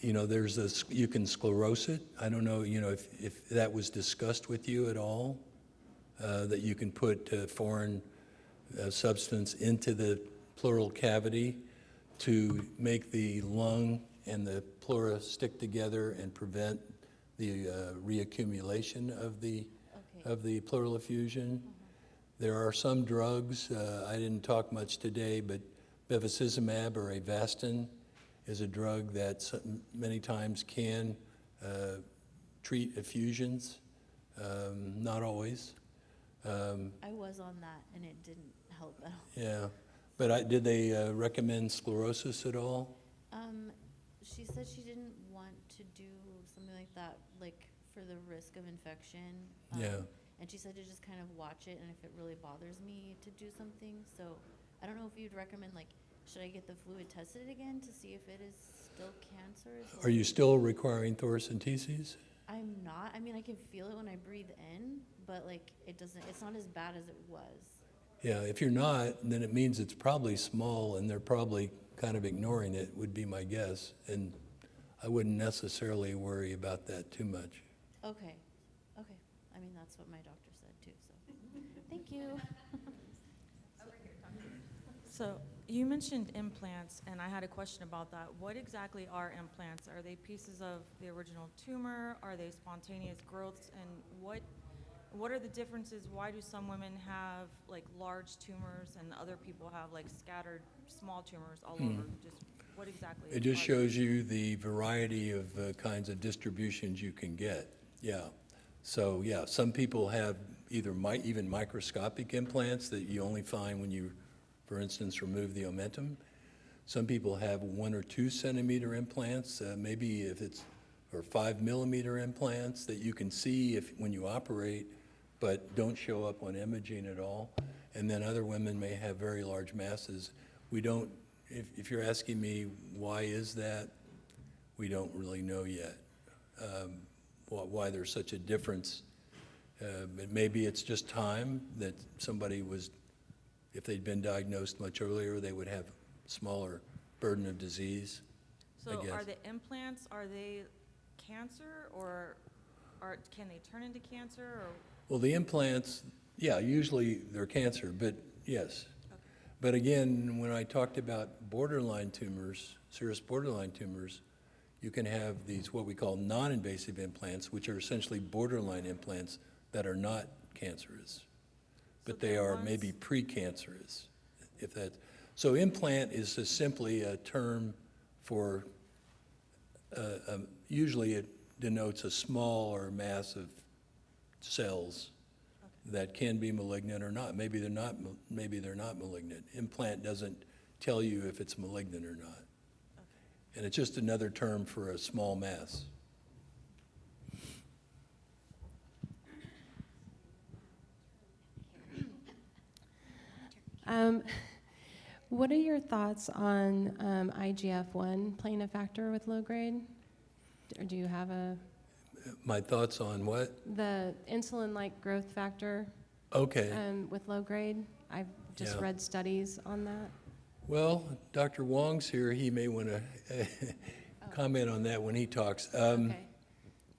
you can sclerose it. I don't know, if that was discussed with you at all, that you can put foreign substance into the pleural cavity to make the lung and the pleura stick together and prevent the reaccumulation of the pleural effusion. There are some drugs, I didn't talk much today, but bevacizumab or Avastin is a drug that many times can treat effusions, not always. I was on that, and it didn't help at all. Yeah, but did they recommend sclerosis at all? She said she didn't want to do something like that, like for the risk of infection. Yeah. And she said to just kind of watch it, and if it really bothers me, to do something. So I don't know if you'd recommend, like, should I get the fluid tested again to see if it is still cancerous? Are you still requiring thoracenteses? I'm not. I mean, I can feel it when I breathe in, but like it's not as bad as it was. Yeah, if you're not, then it means it's probably small and they're probably kind of ignoring it, would be my guess. And I wouldn't necessarily worry about that too much. Okay. I mean, that's what my doctor said too, so thank you. So You mentioned implants, and I had a question about that. What exactly are implants? Are they pieces of the original tumor? Are they spontaneous growths? And what are the differences? Why do some women have like large tumors and other people have like scattered small tumors all over? Just what exactly? It just shows you the variety of kinds of distributions you can get. Yeah. So yeah, some people have either even microscopic implants that you only find when you, for instance, remove the omentum. Some people have 1 or 2 centimeter implants, maybe if it's, or 5 millimeter implants that you can see when you operate, but don't show up on imaging at all. And then other women may have very large masses. We don't, if you're asking me why is that, we don't really know yet why there's such a difference. Maybe it's just time that somebody was, if they'd been diagnosed much earlier, they would have smaller burden of disease. So I guess. are the implants, are they cancer, or can they turn into cancer? Or? Well, the implants, yeah, usually they're cancer, but yes. Okay. But again, when I talked about borderline tumors, serous borderline tumors, you can have these what we call non-invasive implants, which are essentially borderline implants that are not cancerous, but they are maybe precancerous, if that. So implant is just simply a term for, usually it denotes a smaller mass of cells that can be malignant or not. Maybe they're not malignant. Implant doesn't tell you if it's malignant or not. And it's just another term for a small mass. What are your thoughts on IGF-1 playing a factor with low grade? Or do you have My thoughts on what? the insulin-like growth factor Okay. with low grade? I've just Yeah. read studies on that. Well, Dr. Wong's here. He may want to comment on that when he talks. Okay.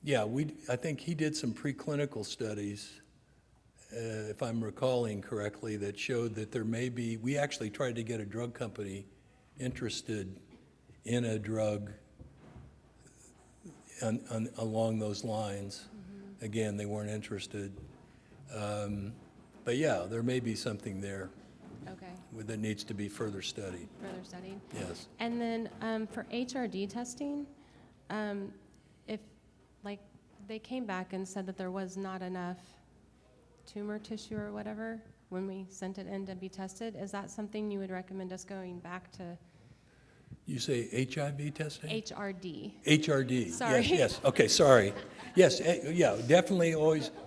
Yeah, I think he did some preclinical studies, if I'm recalling correctly, that showed that there may be, we actually tried to get a drug company interested in a drug along those lines. Mm-hmm. Again, they weren't interested. But yeah, there may be something there. Okay. That needs to be further studied. Further studied. Yes. And then for HRD testing, if like they came back and said that there was not enough tumor tissue or whatever when we sent it in to be tested, is that something you would recommend us going back to? You say HIV testing? HRD. HRD. Sorry. Yes. Okay. Sorry. Yes. Yeah. Definitely.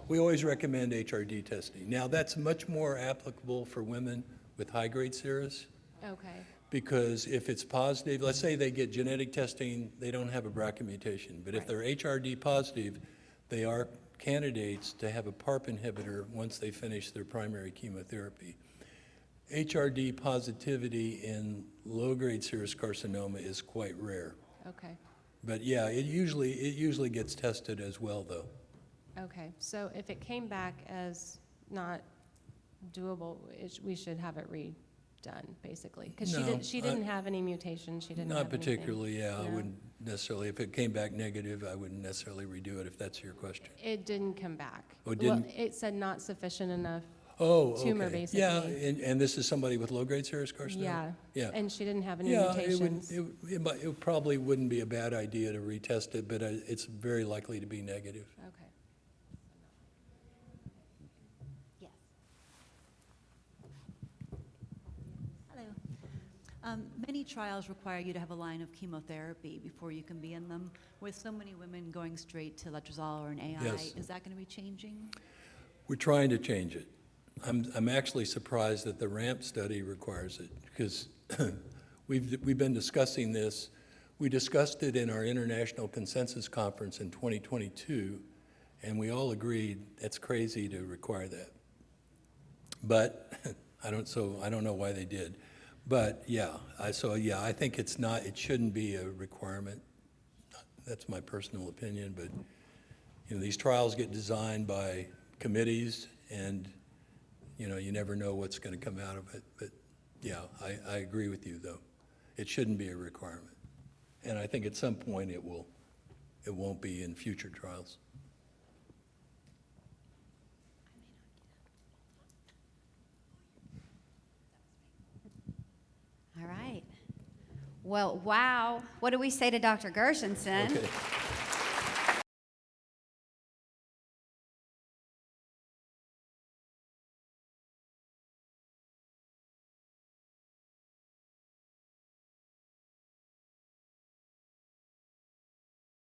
We always recommend HRD testing. Now that's much more applicable for women with high-grade serous. Okay. Because if it's positive, let's say they get genetic testing, they don't have a BRCA mutation, but if they're HRD positive, they are candidates to have a PARP inhibitor once they finish their primary chemotherapy. HRD positivity in low-grade serous carcinoma is quite rare. Okay. But yeah, it usually gets tested as well, though. Okay. So if it came back as not doable, we should have it redone, basically, because she didn't have any mutations. She didn't. Not have particularly. anything, Yeah, I no? wouldn't necessarily. If it came back negative, I wouldn't necessarily redo it. If that's your question. It didn't come back. Oh, it didn't? Well, it said not sufficient enough. Oh, tumor, okay. basically. Yeah, and this is somebody with low-grade serous carcinoma? Yeah. Yeah. And she didn't have any Yeah, mutations. it probably wouldn't be a bad idea to retest it, but it's very likely to be negative. Okay. Yes. Hello. Many trials require you to have a line of chemotherapy before you can be in them. With so many women going straight to letrozole or an AI, Yes. is that going to be changing? We're trying to change it. I'm actually surprised that the RAMP study requires it, because we've been discussing this. We discussed it in our International Consensus Conference in 2022, and we all agreed it's crazy to require that. But I don't know why they did. But yeah, I think it shouldn't be a requirement. That's my personal opinion, but these trials get designed by committees, and you never know what's going to come out of it. But Yeah, I agree with you, though. It shouldn't be a requirement. And I think at some point it won't be in future trials. All right. Well, wow. What do we say to Dr. Gershenson? Okay.